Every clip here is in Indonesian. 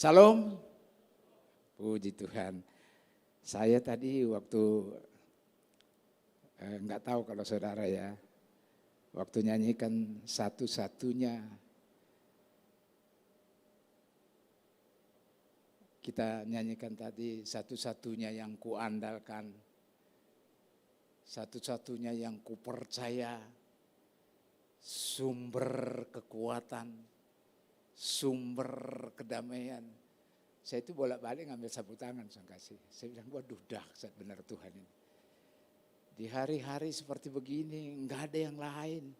Salam, puji Tuhan. Saya tadi waktu, nggak tahu kalau saudara ya, waktu nyanyikan satu-satunya, kita nyanyikan tadi satu-satunya yang kuandalkan, satu-satunya yang kupercaya, sumber kekuatan, sumber kedamaian. Saya itu bolak-balik ngambil sapu tangan, saya bilang, waduh dahsyat benar Tuhan ini. Di hari-hari seperti begini, nggak ada yang lain.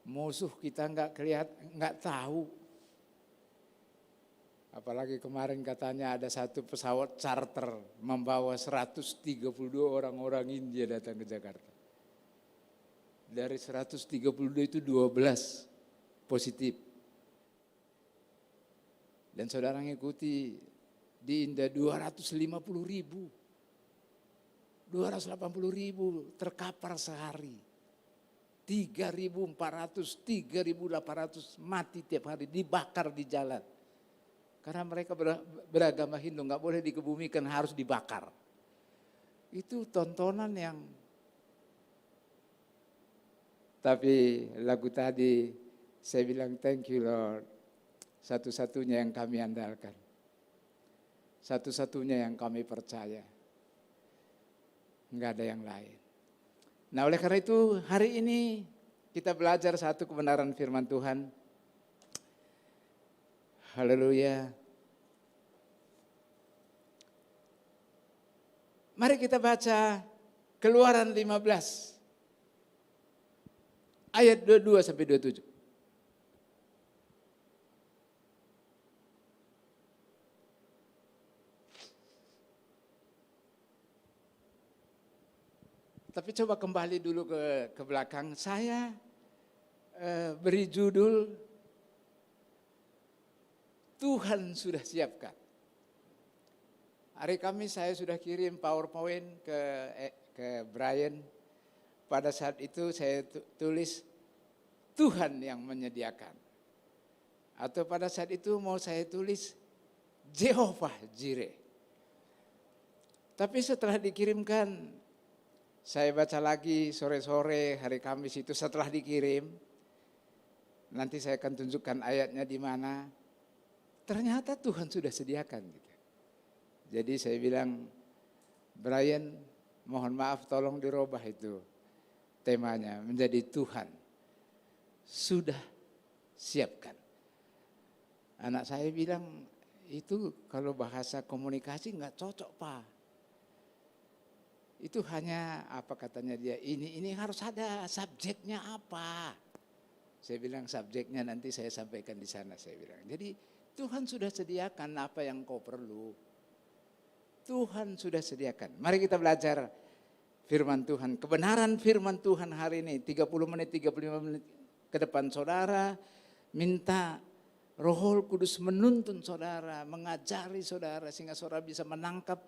Musuh kita nggak tahu. Apalagi kemarin katanya ada satu pesawat charter membawa 132 orang-orang India datang ke Jakarta. Dari 132 itu 12 positif. Dan saudara ngikuti di India 250.000, 280.000 terkapar sehari. 3.400, 3.800 mati tiap hari, dibakar di jalan. Karena mereka beragama Hindu, nggak boleh dikebumikan, harus dibakar. Itu tontonan yang, tapi lagu tadi saya bilang thank you Lord. Satu-satunya yang kami andalkan. Satu-satunya yang kami percaya. Enggak ada yang lain. Nah oleh karena itu hari ini kita belajar satu kebenaran firman Tuhan. Haleluya. Mari kita baca Keluaran 15. Ayat 22 sampai 27. Tapi coba kembali dulu ke belakang. Saya beri judul Tuhan sudah siapkan. Hari Kamis saya sudah kirim PowerPoint ke Brian. Pada saat itu saya tulis Tuhan yang menyediakan. Atau pada saat itu mau saya tulis Jehovah Jireh. Tapi setelah dikirimkan, saya baca lagi sore-sore hari Kamis itu setelah dikirim. Nanti saya akan tunjukkan ayatnya di mana. Ternyata Tuhan sudah sediakan. Gitu. Jadi saya bilang, Brian mohon maaf tolong dirubah itu temanya. Menjadi Tuhan sudah siapkan. Anak saya bilang, itu kalau bahasa komunikasi nggak cocok Pak. Itu hanya apa katanya dia, ini harus ada subjeknya apa. Saya bilang subjeknya nanti saya sampaikan di sana, saya bilang. Jadi Tuhan sudah sediakan apa yang kau perlu. Tuhan sudah sediakan. Mari kita belajar firman Tuhan. Kebenaran firman Tuhan hari ini 30 menit, 35 menit ke depan saudara. Minta Roh Kudus menuntun saudara, mengajari saudara sehingga saudara bisa menangkap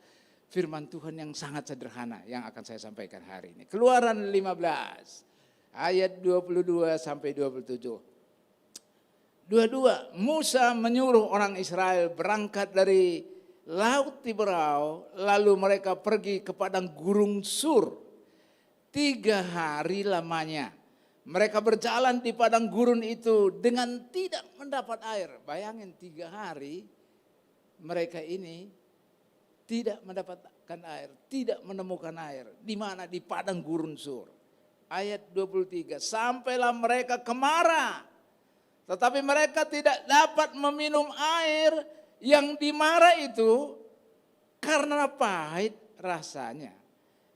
firman Tuhan yang sangat sederhana yang akan saya sampaikan hari ini. Keluaran 15 ayat 22 sampai 27. 22, Musa menyuruh orang Israel berangkat dari Laut Tiberau, lalu mereka pergi ke padang gurun Sur. 3 hari lamanya. Mereka berjalan di padang gurun itu dengan tidak mendapat air. Bayangin 3 hari mereka ini tidak mendapatkan air, tidak menemukan air. Di mana? Di padang gurun Sur. Ayat 23, sampailah mereka ke Mara. Tetapi mereka tidak dapat meminum air yang di Mara itu karena pahit rasanya.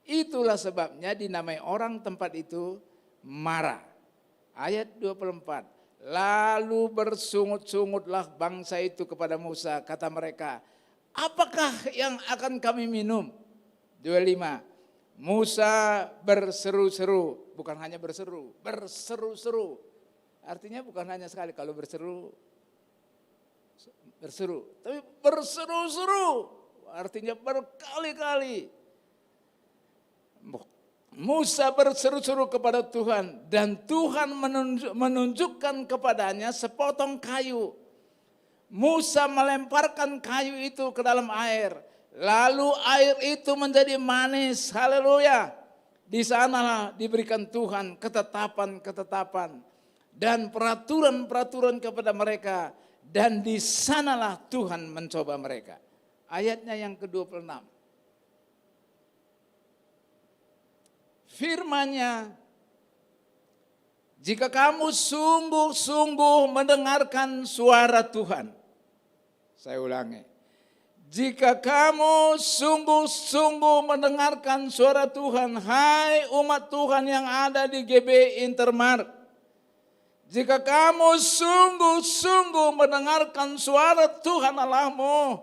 Itulah sebabnya dinamai orang tempat itu Mara. Ayat 24, lalu bersungut-sungutlah bangsa itu kepada Musa, kata mereka, apakah yang akan kami minum? 25. Musa berseru-seru, bukan hanya berseru, berseru-seru. Artinya bukan hanya sekali, kalau berseru, tapi berseru-seru. Artinya berkali-kali. Musa berseru-seru kepada Tuhan dan Tuhan menunjukkan kepadanya sepotong kayu. Musa melemparkan kayu itu ke dalam air. Lalu air itu menjadi manis. Haleluya. Di sanalah diberikan Tuhan ketetapan-ketetapan dan peraturan-peraturan kepada mereka. Dan di sanalah Tuhan mencoba mereka. Ayatnya yang ke-26. Firman-Nya, jika kamu sungguh-sungguh mendengarkan suara Tuhan. Saya ulangi. Jika kamu sungguh-sungguh mendengarkan suara Tuhan, hai umat Tuhan yang ada di GB Intermart. Jika kamu sungguh-sungguh mendengarkan suara Tuhan Allahmu,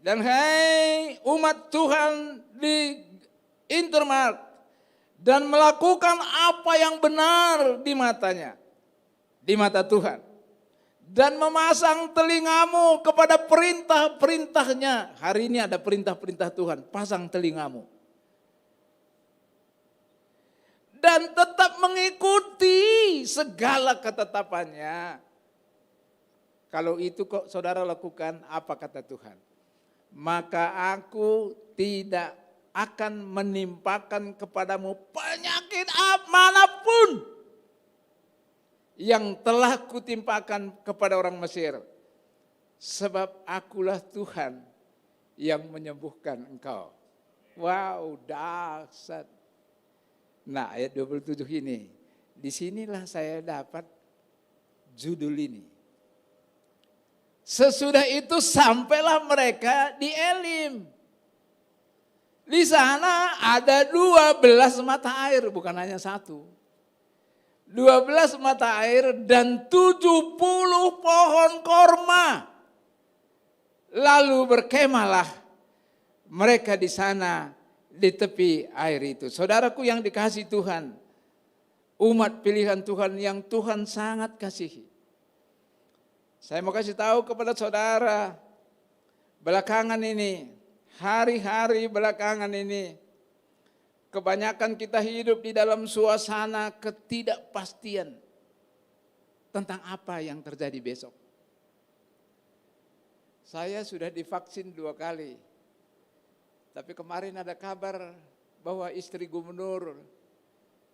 dan hai umat Tuhan di Intermart, dan melakukan apa yang benar di matanya, di mata Tuhan. Dan memasang telingamu kepada perintah-perintahnya. Hari ini ada perintah-perintah Tuhan, pasang telingamu. Dan tetap mengikuti segala ketetapannya. Kalau itu kok saudara lakukan, apa kata Tuhan? Maka aku tidak akan menimpakan kepadamu penyakit manapun yang telah kutimpakan kepada orang Mesir. Sebab akulah Tuhan yang menyembuhkan engkau. Wow, dahsyat. Nah, ayat 27 ini. Disinilah saya dapat judul ini. Sesudah itu sampailah mereka di Elim. Di sana ada 12 mata air, bukan hanya satu. 12 mata air dan 70 pohon korma. Lalu berkemahlah mereka di sana di tepi air itu. Saudaraku yang dikasihi Tuhan, umat pilihan Tuhan yang Tuhan sangat kasihi. Saya mau kasih tahu kepada saudara, belakangan ini, hari-hari belakangan ini, kebanyakan kita hidup di dalam suasana ketidakpastian tentang apa yang terjadi besok. Saya sudah divaksin 2 kali. Tapi kemarin ada kabar bahwa istri gubernur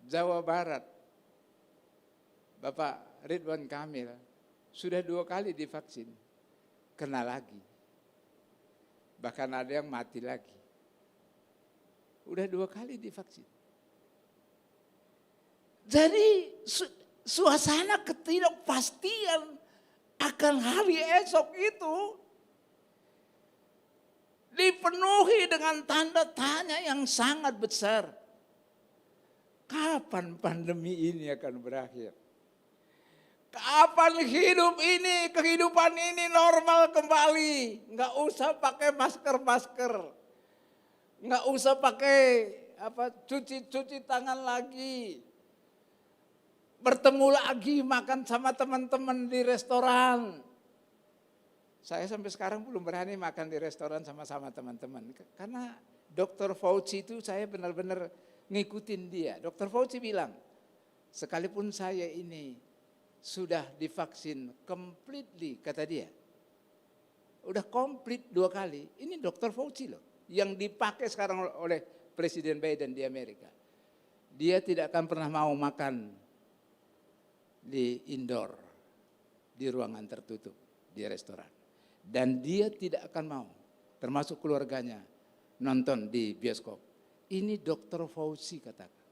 Jawa Barat, Bapak Ridwan Kamil, sudah 2 kali divaksin. Kena lagi. Bahkan ada yang mati lagi. Udah 2 kali divaksin. Jadi suasana ketidakpastian akan hari esok itu dipenuhi dengan tanda tanya yang sangat besar. Kapan pandemi ini akan berakhir? Kapan hidup ini, kehidupan ini normal kembali? Nggak usah pakai masker-masker. Nggak usah pakai cuci tangan lagi. Bertemu lagi makan sama teman-teman di restoran. Saya sampai sekarang belum berani makan di restoran sama-sama teman-teman. Karena Dr. Fauci itu saya benar-benar ngikutin dia. Dr. Fauci bilang, sekalipun saya ini sudah divaksin completely, kata dia. Udah komplit 2 kali. Ini Dr. Fauci loh. Yang dipakai sekarang oleh Presiden Biden di Amerika. Dia tidak akan pernah mau makan di indoor, di ruangan tertutup, di restoran. Dan dia tidak akan mau, termasuk keluarganya, nonton di bioskop. Ini Dr. Fauci katakan.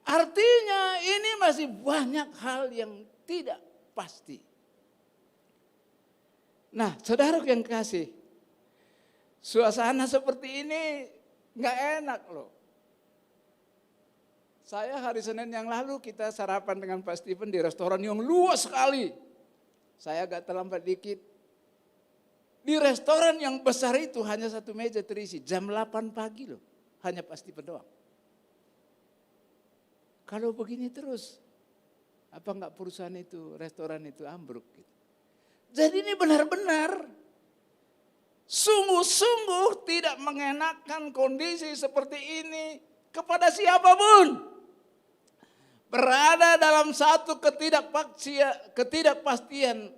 Artinya ini masih banyak hal yang tidak pasti. Nah, saudara yang kasih, suasana seperti ini nggak enak loh. Saya hari Senin yang lalu kita sarapan dengan Pak Stephen di restoran yang luas sekali. Saya agak terlambat dikit. Di restoran yang besar itu hanya 1 meja terisi. Jam 8 pagi loh. Hanya Pak Stephen doang. Kalau begini terus, apa enggak perusahaan itu, restoran itu ambruk gitu. Jadi ini benar-benar sungguh-sungguh tidak mengenakan kondisi seperti ini kepada siapapun. berada dalam satu ketidakpastian,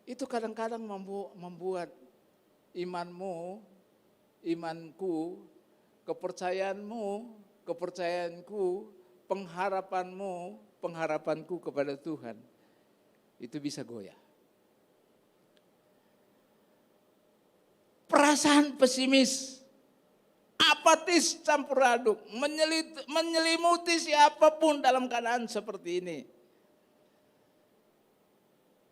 itu kadang-kadang membuat imanmu, imanku, kepercayaanku, pengharapanku kepada Tuhan, itu bisa goyah. Perasaan pesimis, apatis campur aduk, menyelimuti siapapun dalam keadaan seperti ini.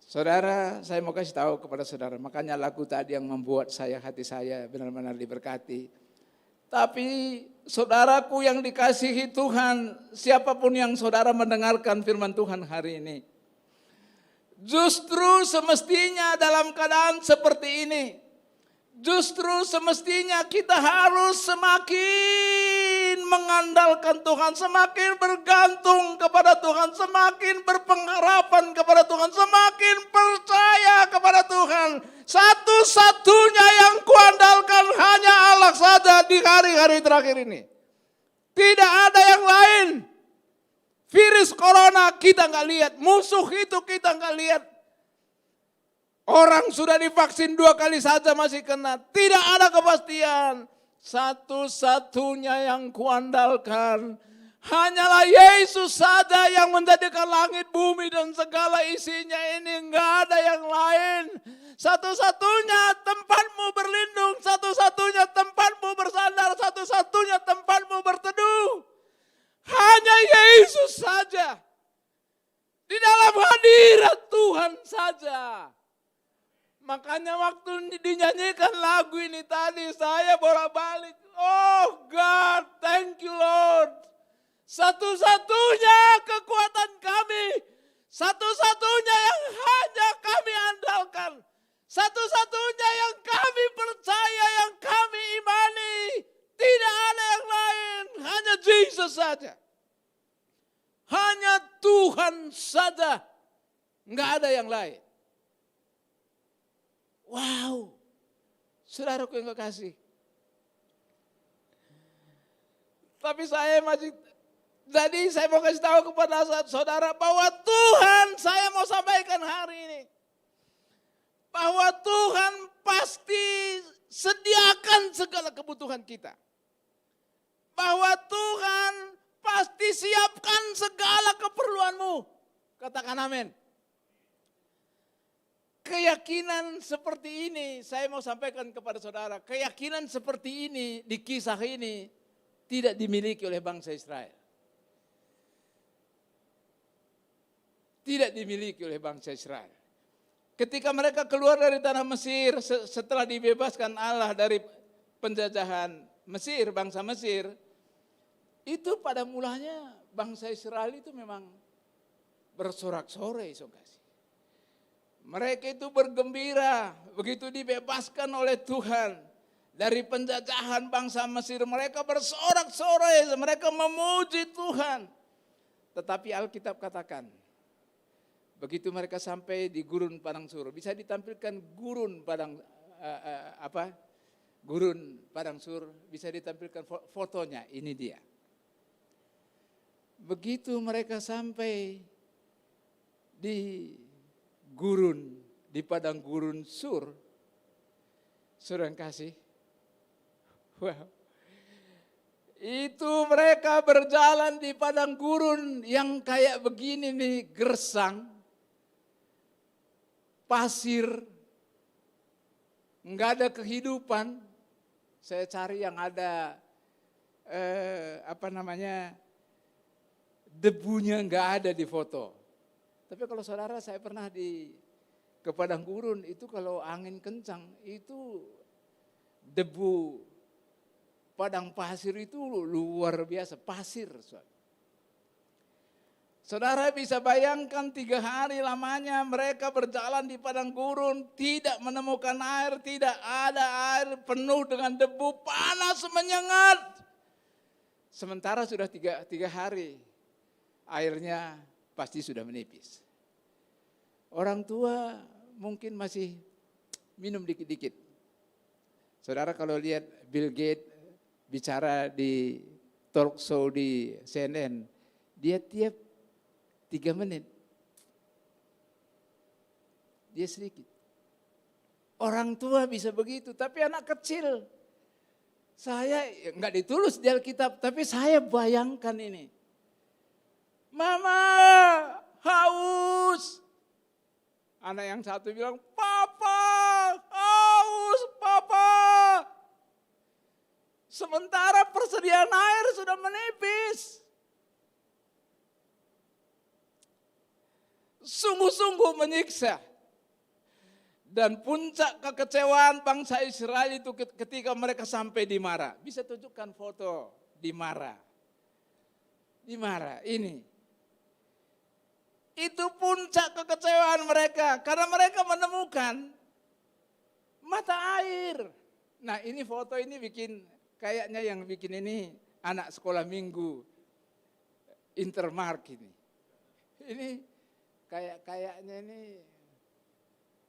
Saudara, saya mau kasih tahu kepada saudara, makanya lagu tadi yang membuat hati saya benar-benar diberkati. Tapi saudaraku yang dikasihi Tuhan, siapapun yang saudara mendengarkan firman Tuhan hari ini, justru semestinya dalam keadaan seperti ini, justru semestinya kita harus semakin mengandalkan Tuhan, semakin bergantung kepada Tuhan, semakin berpengharapan kepada Tuhan, semakin percaya kepada Tuhan. Satu-satunya yang kuandalkan hanya Allah saja di hari-hari terakhir ini. Tidak ada yang lain. Virus corona kita nggak lihat, musuh itu kita nggak lihat. Orang sudah divaksin 2 kali saja masih kena. Tidak ada kepastian. Satu-satunya yang kuandalkan hanyalah Yesus saja yang menjadikan langit, bumi dan segala isinya ini. Enggak ada yang lain. Satu-satunya tempatmu berlindung, satu-satunya tempatmu bersandar, satu-satunya tempatmu berteduh, hanya Yesus saja. Di dalam hadirat Tuhan saja. Makanya waktu dinyanyikan lagu ini tadi saya bolak-balik. Oh God, thank you Lord. Satu-satunya kekuatan kami. Satu-satunya yang hanya kami andalkan. Satu-satunya yang kami percaya, yang kami imani. Tidak ada yang lain. Hanya Jesus saja. Hanya Tuhan saja. Enggak ada yang lain. Wow, saudaraku yang kekasih. Tapi saya mau kasih tahu kepada saudara bahwa Tuhan, saya mau sampaikan hari ini, bahwa Tuhan pasti sediakan segala kebutuhan kita. Bahwa Tuhan pasti siapkan segala keperluanmu. Katakan amin. Keyakinan seperti ini, saya mau sampaikan kepada saudara, keyakinan seperti ini di kisah ini tidak dimiliki oleh bangsa Israel. Tidak dimiliki oleh bangsa Israel. Ketika mereka keluar dari tanah Mesir, setelah dibebaskan Allah dari penjajahan Mesir, bangsa Mesir, itu pada mulanya bangsa Israel itu memang bersorak-sorai, saudara. Mereka itu bergembira begitu dibebaskan oleh Tuhan dari penjajahan bangsa Mesir. Mereka bersorak-sorai, mereka memuji Tuhan. Tetapi Alkitab katakan, begitu mereka sampai di gurun padang sur, bisa ditampilkan gurun padang sur, bisa ditampilkan fotonya, ini dia. Begitu mereka sampai di padang gurun sur, saudara yang kasih, wow, itu mereka berjalan di padang gurun yang kayak begini nih, gersang, pasir, nggak ada kehidupan. Saya cari yang ada debunya nggak ada di foto. Tapi kalau saudara, saya pernah ke padang gurun itu kalau angin kencang itu debu padang pasir itu luar biasa, pasir. Saudara bisa bayangkan 3 hari lamanya mereka berjalan di padang gurun, tidak menemukan air, tidak ada air, penuh dengan debu, panas menyengat. Sementara sudah 3 hari, airnya pasti sudah menipis. Orang tua mungkin masih minum dikit-dikit. Saudara kalau lihat Bill Gates bicara di talk show di CNN, dia tiap 3 menit. Dia sedikit. Orang tua bisa begitu, tapi anak kecil. Saya nggak ditulis di Alkitab, tapi saya bayangkan ini. Mama, haus. Anak yang satu bilang, Papa, haus, Papa. Sementara persediaan air sudah menipis. Sungguh-sungguh menyiksa. Dan puncak kekecewaan bangsa Israel itu ketika mereka sampai di Mara. Bisa tunjukkan foto di Mara. Di Mara ini. Itu puncak kekecewaan mereka. Karena mereka menemukan mata air. Nah ini foto ini kayaknya yang bikin ini anak sekolah minggu. Intermark ini. Ini kayaknya ini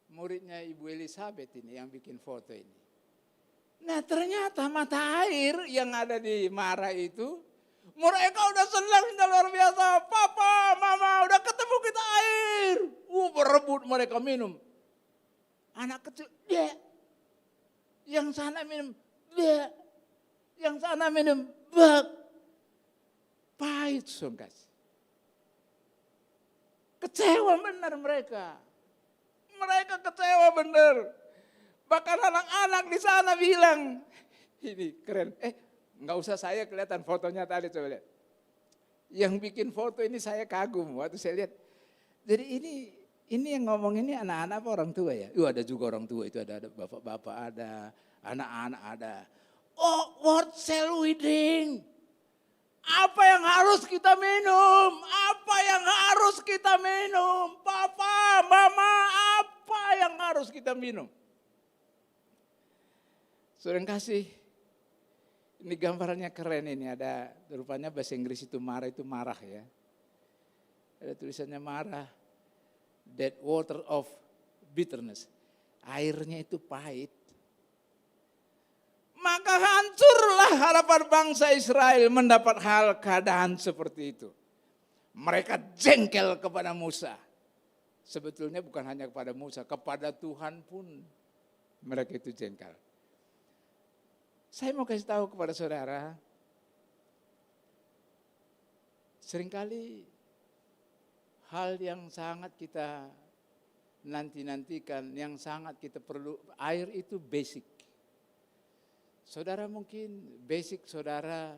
muridnya Ibu Elizabeth ini yang bikin foto ini. Nah ternyata mata air yang ada di Mara itu, mereka udah senang luar biasa. Papa, mama udah ketemu kita air. Berebut mereka minum. Anak kecil, dia. Yang sana minum, dia. Yang sana minum, bak. Pahit, songkas. Kecewa benar mereka. Mereka kecewa benar. Bahkan anak-anak di sana bilang, ini keren. Nggak usah saya kelihatan fotonya tadi, coba lihat. Yang bikin foto ini saya kagum waktu saya lihat. Jadi ini yang ngomong ini anak-anak apa orang tua ya? Ada juga orang tua itu, ada bapak-bapak ada, anak-anak ada. Oh, what shall we drink? Apa yang harus kita minum? Apa yang harus kita minum? Papa, mama, apa yang harus kita minum? Saudara kasih, ini gambarannya keren ini. Ada rupanya bahasa Inggris itu marah ya. Ada tulisannya marah. That water of bitterness. Airnya itu pahit. Maka hancurlah harapan bangsa Israel mendapat keadaan seperti itu. Mereka jengkel kepada Musa. Sebetulnya bukan hanya kepada Musa, kepada Tuhan pun mereka itu jengkel. Saya mau kasih tahu kepada saudara, seringkali hal yang sangat kita nanti-nantikan, yang sangat kita perlu, air itu basic. Saudara mungkin basic saudara,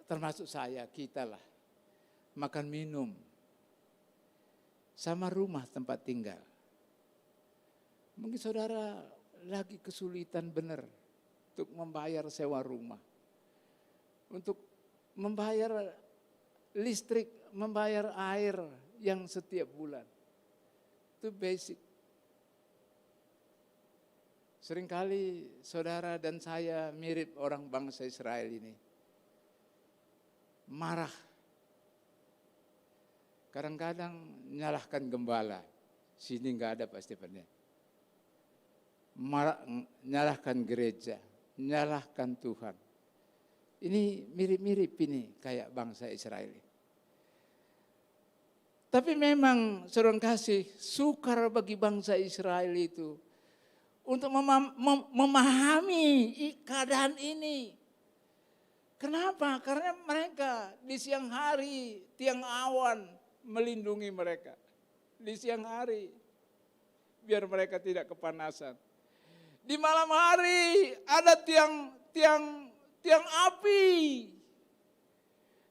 termasuk saya, kita lah, makan minum, sama rumah tempat tinggal. Mungkin saudara lagi kesulitan benar untuk membayar sewa rumah, untuk membayar listrik, membayar air yang setiap bulan. Itu basic. Seringkali saudara dan saya mirip orang bangsa Israel ini. Marah. Kadang-kadang nyalahkan gembala. Sini enggak ada Pak Stefannya. Marah, nyalahkan gereja, nyalahkan Tuhan. Ini mirip-mirip ini kayak bangsa Israel. Tapi memang saudara kasih, sukar bagi bangsa Israel itu untuk memahami keadaan ini. Kenapa? Karena mereka di siang hari tiang awan melindungi mereka. Di siang hari biar mereka tidak kepanasan. Di malam hari ada tiang api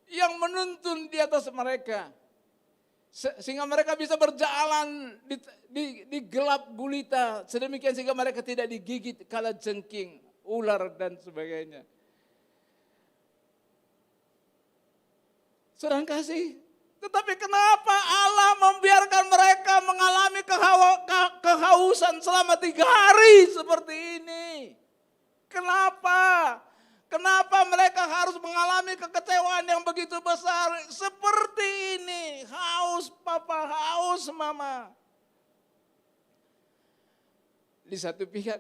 yang menuntun di atas mereka. Sehingga mereka bisa berjalan di gelap gulita. Sedemikian sehingga mereka tidak digigit kalajengking, ular dan sebagainya. Saudara kasih, tetapi kenapa Allah membiarkan mereka mengalami kehausan selama 3 hari seperti ini? Kenapa? Kenapa mereka harus mengalami kekecewaan yang begitu besar seperti ini? Haus papa, haus mama. Di satu pihak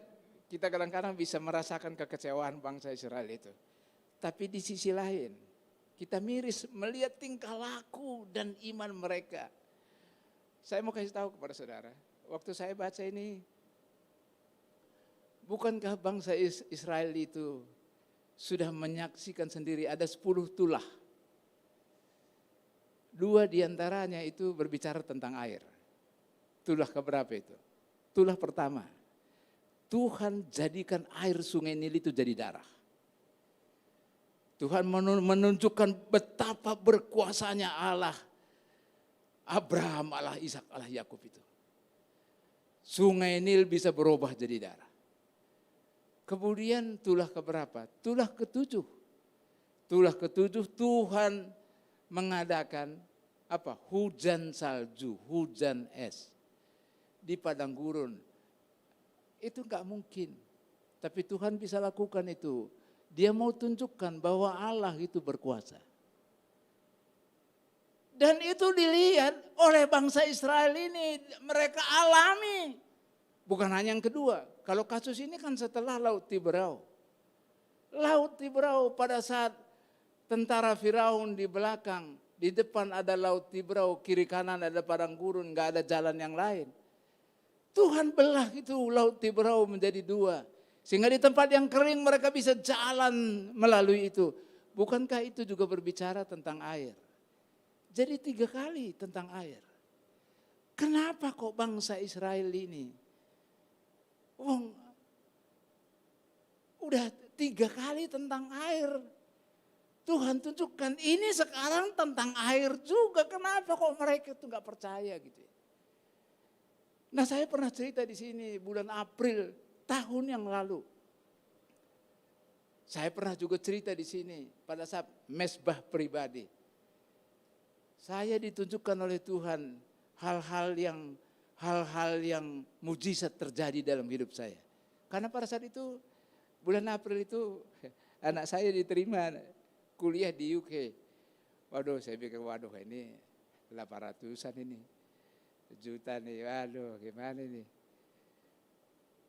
kita kadang-kadang bisa merasakan kekecewaan bangsa Israel itu. Tapi di sisi lain Kita miris melihat tingkah laku dan iman mereka. Saya mau kasih tahu kepada saudara, waktu saya baca ini, bukankah bangsa Israel itu sudah menyaksikan sendiri ada 10 tulah. 2 diantaranya itu berbicara tentang air. Tulah keberapa itu? Tulah pertama, Tuhan jadikan air sungai Nil itu jadi darah. Tuhan menunjukkan betapa berkuasanya Allah Abraham, Allah Ishak, Allah Yakub itu. Sungai Nil bisa berubah jadi darah. Kemudian tulah keberapa? Tulah ketujuh. Tulah ketujuh Tuhan mengadakan apa? Hujan salju, hujan es di padang gurun. Itu enggak mungkin. Tapi Tuhan bisa lakukan itu. Dia mau tunjukkan bahwa Allah itu berkuasa. Dan itu dilihat oleh bangsa Israel ini, mereka alami. Bukan hanya yang kedua, kalau kasus ini kan setelah Laut Tiberau. Laut Tiberau pada saat tentara Firaun di belakang, di depan ada Laut Tiberau, kiri kanan ada padang gurun, gak ada jalan yang lain. Tuhan belah itu Laut Tiberau menjadi 2. Sehingga di tempat yang kering mereka bisa jalan melalui itu. Bukankah itu juga berbicara tentang air? Jadi 3 kali tentang air. Kenapa kok bangsa Israel ini? Udah 3 kali tentang air. Tuhan tunjukkan ini sekarang tentang air juga. Kenapa kok mereka itu gak percaya gitu. Nah saya pernah cerita di sini bulan April tahun yang lalu. Saya pernah juga cerita di sini pada saat mesbah pribadi. Saya ditunjukkan oleh Tuhan hal-hal yang mujizat terjadi dalam hidup saya. Karena pada saat itu bulan April itu anak saya diterima kuliah di UK. Waduh, saya pikir waduh ini 800-an ini. Juta nih, waduh gimana ini.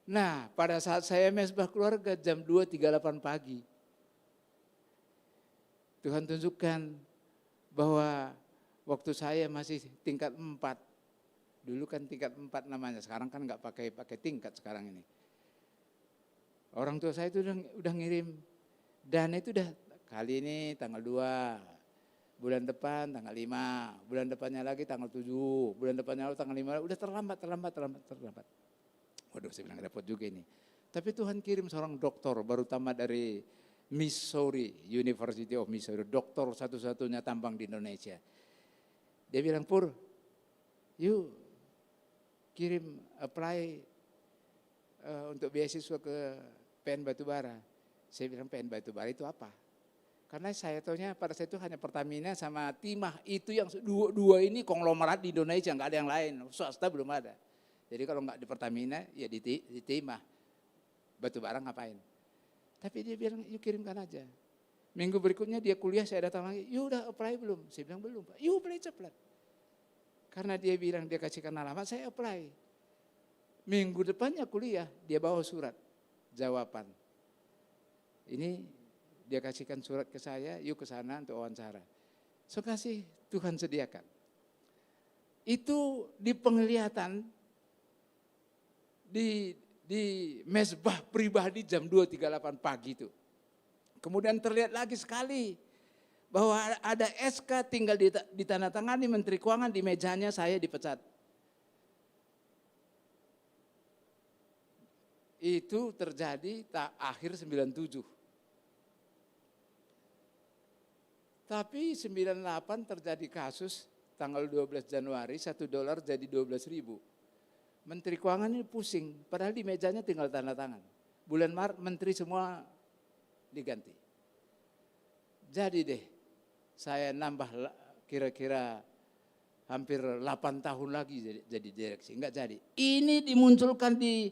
Nah pada saat saya mesbah keluarga jam 2.38 pagi. Tuhan tunjukkan bahwa waktu saya masih tingkat 4. Dulu kan tingkat 4 namanya, sekarang kan nggak pakai tingkat sekarang ini. Orang tua saya itu udah ngirim dana itu udah kali ini tanggal 2. Bulan depan tanggal 5, bulan depannya lagi tanggal 7, bulan depannya lagi tanggal 5, udah terlambat. Waduh saya bilang repot juga ini. Tapi Tuhan kirim seorang dokter baru tamat dari Missouri, University of Missouri, dokter satu-satunya tambang di Indonesia. Dia bilang, Pur, yuk kirim apply untuk beasiswa ke PN Batubara. Saya bilang PN Batubara itu apa? Karena saya tahunya pada saat itu hanya Pertamina sama Timah. Itu yang dua ini konglomerat di Indonesia, nggak ada yang lain. Swasta belum ada. Jadi kalau nggak di Pertamina, ya di Timah. Batubara ngapain? Tapi dia bilang, yuk kirimkan aja. Minggu berikutnya dia kuliah, saya datang lagi, yuk udah apply belum? Saya bilang belum Pak, yuk apply cepat. Karena dia bilang dia kasihkan alamat, saya apply. Minggu depannya kuliah, dia bawa surat jawaban. Ini dia kasihkan surat ke saya, yuk ke sana untuk wawancara. So kasih Tuhan sediakan. Itu di penglihatan di mesbah pribadi jam 2.38 pagi itu. Kemudian terlihat lagi sekali bahwa ada SK tinggal ditandatangani Menteri Keuangan, di mejanya saya dipecat. Itu terjadi akhir 97. Tapi 98 terjadi kasus tanggal 12 Januari, $1 jadi 12.000. Menteri Keuangan ini pusing, padahal di mejanya tinggal tanda tangan. Bulan Maret menteri semua diganti. Jadi deh, saya nambah kira-kira hampir 8 tahun lagi jadi direksi, enggak jadi. Ini dimunculkan di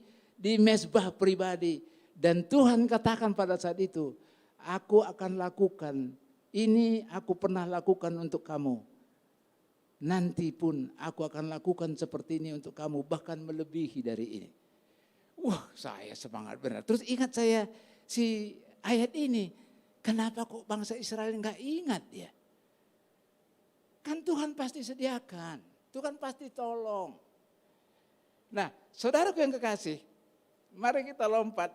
mesbah pribadi. Dan Tuhan katakan pada saat itu, aku akan lakukan, ini aku pernah lakukan untuk kamu. Nanti pun aku akan lakukan seperti ini untuk kamu, bahkan melebihi dari ini. Wah, saya semangat benar. Terus ingat saya si ayat ini, Kenapa kok bangsa Israel nggak ingat ya? Kan Tuhan pasti sediakan, Tuhan pasti tolong. Nah, saudaraku yang kekasih, mari kita lompat.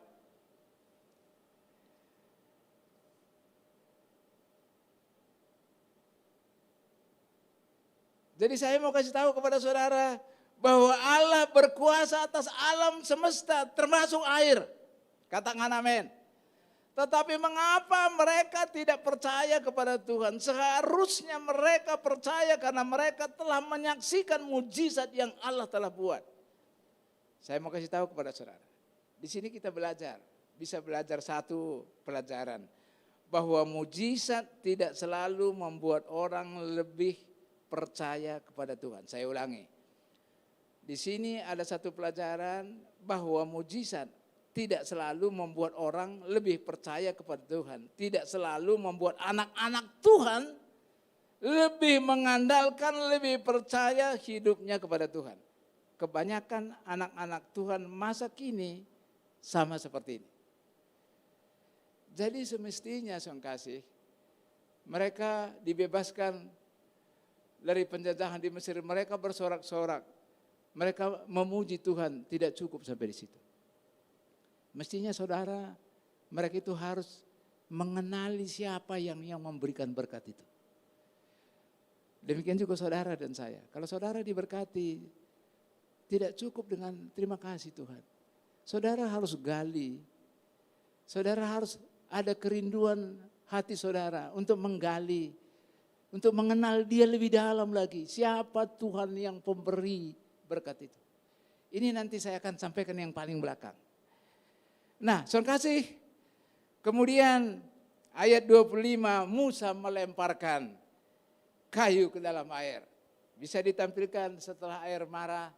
Jadi saya mau kasih tahu kepada saudara bahwa Allah berkuasa atas alam semesta termasuk air. Katakan amin. Tetapi mengapa mereka tidak percaya kepada Tuhan? Seharusnya mereka percaya karena mereka telah menyaksikan mujizat yang Allah telah buat. Saya mau kasih tahu kepada saudara. Di sini kita belajar, bisa belajar satu pelajaran. Bahwa mujizat tidak selalu membuat orang lebih percaya kepada Tuhan. Saya ulangi. Di sini ada satu pelajaran bahwa mujizat tidak selalu membuat orang lebih percaya kepada Tuhan. Tidak selalu membuat anak-anak Tuhan lebih mengandalkan, lebih percaya hidupnya kepada Tuhan. Kebanyakan anak-anak Tuhan masa kini sama seperti ini. Jadi semestinya saudara kasih, mereka dibebaskan dari penjajahan di Mesir. Mereka bersorak-sorak. Mereka memuji Tuhan, tidak cukup sampai di situ. Mestinya saudara, mereka itu harus mengenali siapa yang memberikan berkat itu. Demikian juga saudara dan saya. Kalau saudara diberkati, tidak cukup dengan terima kasih Tuhan. Saudara harus gali. Saudara harus ada kerinduan hati saudara untuk menggali. Untuk mengenal dia lebih dalam lagi. Siapa Tuhan yang pemberi berkat itu. Ini nanti saya akan sampaikan yang paling belakang. Nah, saudara kasih, kemudian ayat 25, Musa melemparkan kayu ke dalam air. Bisa ditampilkan setelah air marah.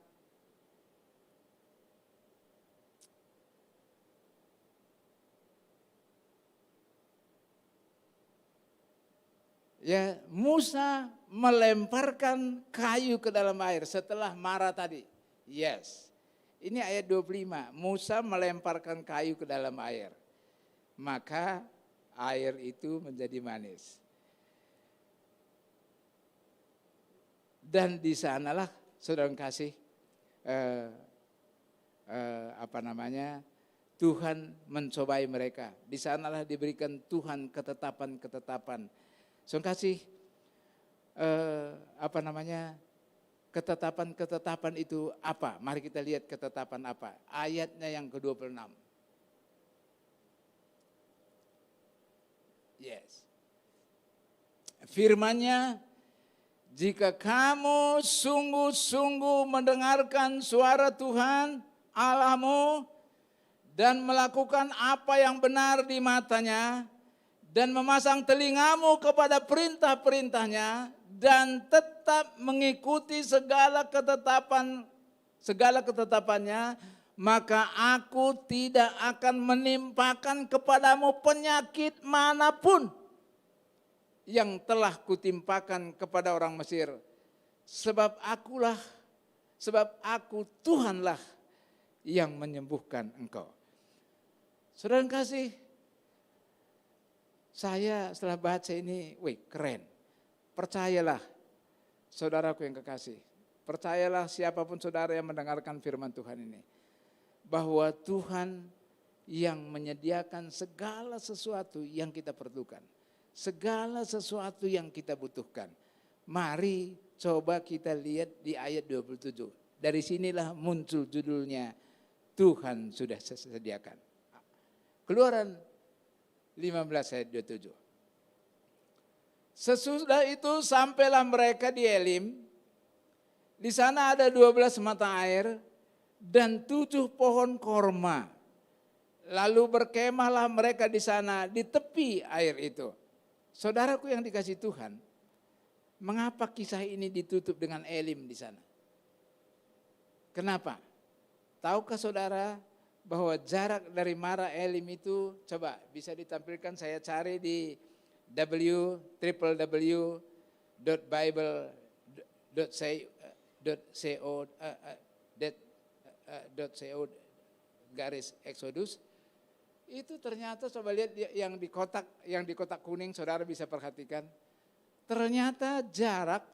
Ya, Musa melemparkan kayu ke dalam air setelah marah tadi. Yes. Ini ayat 25, Musa melemparkan kayu ke dalam air. Maka air itu menjadi manis. Dan di sanalah saudara kasih Tuhan mencobai mereka. Di sanalah diberikan Tuhan ketetapan-ketetapan. Saudara kasih ketetapan-ketetapan itu apa? Mari kita lihat ketetapan apa. Ayatnya yang ke-26. Yes. Firman-Nya, jika kamu sungguh-sungguh mendengarkan suara Tuhan Allahmu dan melakukan apa yang benar di matanya dan memasang telingamu kepada perintah-perintahnya dan tetap mengikuti segala ketetapannya, maka aku tidak akan menimpakan kepadamu penyakit manapun yang telah kutimpakan kepada orang Mesir. Sebab aku Tuhanlah yang menyembuhkan engkau. Saudara kasih, saya setelah baca ini, keren. Percayalah, saudaraku yang kekasih. Percayalah siapapun saudara yang mendengarkan firman Tuhan ini. Bahwa Tuhan yang menyediakan segala sesuatu yang kita perlukan. Segala sesuatu yang kita butuhkan. Mari coba kita lihat di ayat 27. Dari sinilah muncul judulnya, Tuhan sudah sediakan. Keluaran 15 ayat 27. Sesudah itu sampailah mereka di Elim. Di sana ada 12 mata air dan 7 pohon korma. Lalu berkemahlah mereka di sana di tepi air itu. Saudaraku yang dikasih Tuhan, mengapa kisah ini ditutup dengan Elim di sana? Kenapa? Tahukah saudara bahwa jarak dari Mara Elim itu, coba bisa ditampilkan, saya cari di www.bible.co.co/Exodus. Itu ternyata coba lihat yang di kotak kuning, saudara bisa perhatikan. Ternyata jarak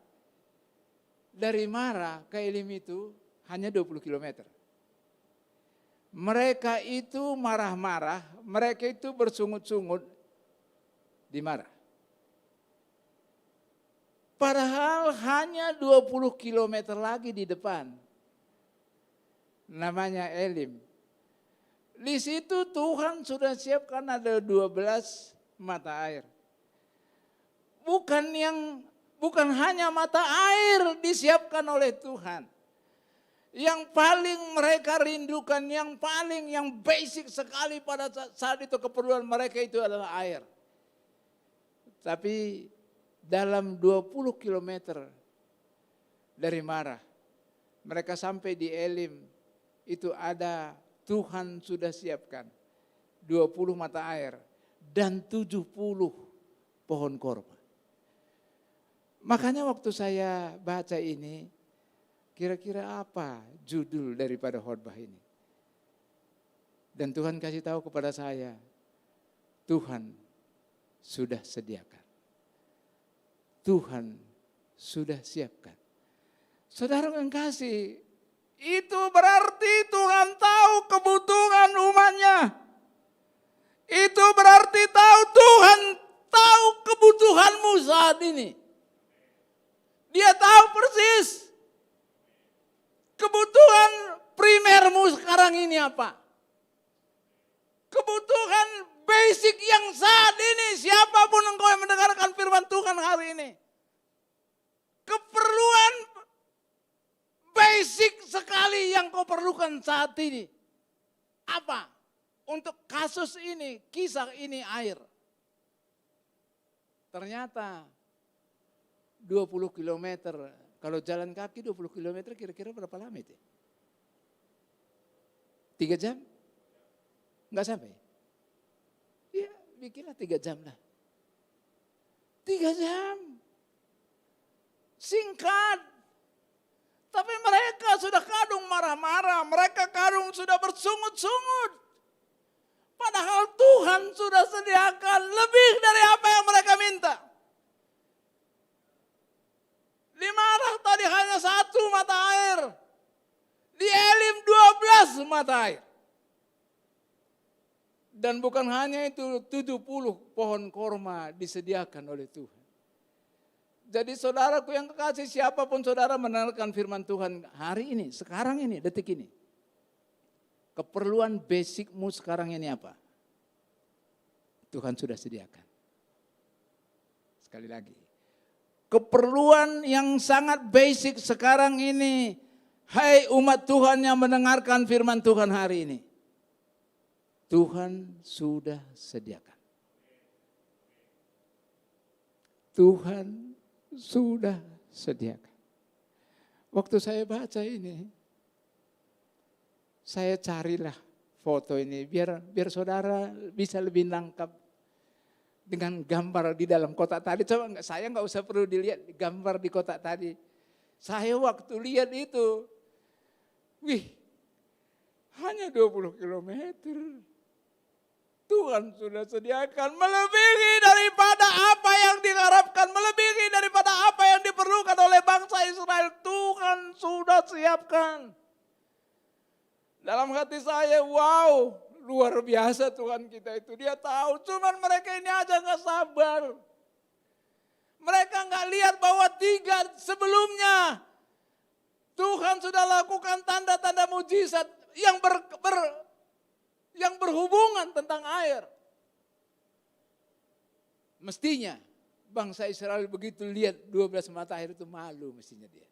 dari Mara ke Elim itu hanya 20 km. Mereka itu marah-marah, mereka itu bersungut-sungut di Mara. Padahal hanya 20 km lagi di depan. Namanya Elim. Di situ Tuhan sudah siapkan ada 12 mata air. Bukan hanya mata air disiapkan oleh Tuhan. Yang paling mereka rindukan, yang basic sekali pada saat itu keperluan mereka itu adalah air. Tapi dalam 20 km dari Mara, mereka sampai di Elim, itu ada Tuhan sudah siapkan 20 mata air dan 70 pohon korma. Makanya waktu saya baca ini, kira-kira apa judul daripada khotbah ini? Dan Tuhan kasih tahu kepada saya, Tuhan sudah sediakan. Tuhan sudah siapkan. Saudara yang kasih, itu berarti Tuhan tahu kebutuhan umatnya. Itu berarti Tuhan tahu kebutuhanmu saat ini. Dia tahu persis kebutuhan primermu sekarang ini apa. Kebutuhan basic yang saat ini, siapapun engkau yang mendengarkan firman Tuhan hari ini. Keperluan basic sekali yang kau perlukan saat ini. Apa? Untuk kasus ini, kisah ini air. Ternyata 20 km, kalau jalan kaki 20 km kira-kira berapa lama itu? 3 jam? Enggak sampai? Ya, bikinlah 3 jam lah. 3 jam. Singkat. Tapi mereka sudah kadung marah-marah, mereka kadung sudah bersungut-sungut. Padahal Tuhan sudah sediakan lebih dari apa yang mereka minta. Di Mara tadi hanya 1 mata air. Di Elim 12 mata air. Dan bukan hanya itu, 70 pohon korma disediakan oleh Tuhan. Jadi saudaraku yang kekasih, siapapun saudara mendengarkan firman Tuhan hari ini, sekarang ini, detik ini. Keperluan basicmu sekarang ini apa? Tuhan sudah sediakan. Sekali lagi. Keperluan yang sangat basic sekarang ini, hai umat Tuhan yang mendengarkan firman Tuhan hari ini. Tuhan sudah sediakan. Tuhan sudah sediakan. Waktu saya baca ini, saya carilah foto ini biar saudara bisa lebih nangkap dengan gambar di dalam kotak tadi. Coba saya nggak usah perlu dilihat gambar di kotak tadi. Saya waktu lihat itu, hanya 20 kilometer. Tuhan sudah sediakan melebihi daripada apa yang diharapkan, melebihi daripada apa yang diperlukan oleh bangsa Israel. Tuhan sudah siapkan. Dalam hati saya, wow, luar biasa Tuhan kita itu. Dia tahu, cuman mereka ini aja gak sabar. Mereka gak lihat bahwa 3 sebelumnya Tuhan sudah lakukan tanda-tanda mujizat yang berhubungan tentang air. Mestinya bangsa Israel begitu lihat 12 mata air itu malu mestinya dia.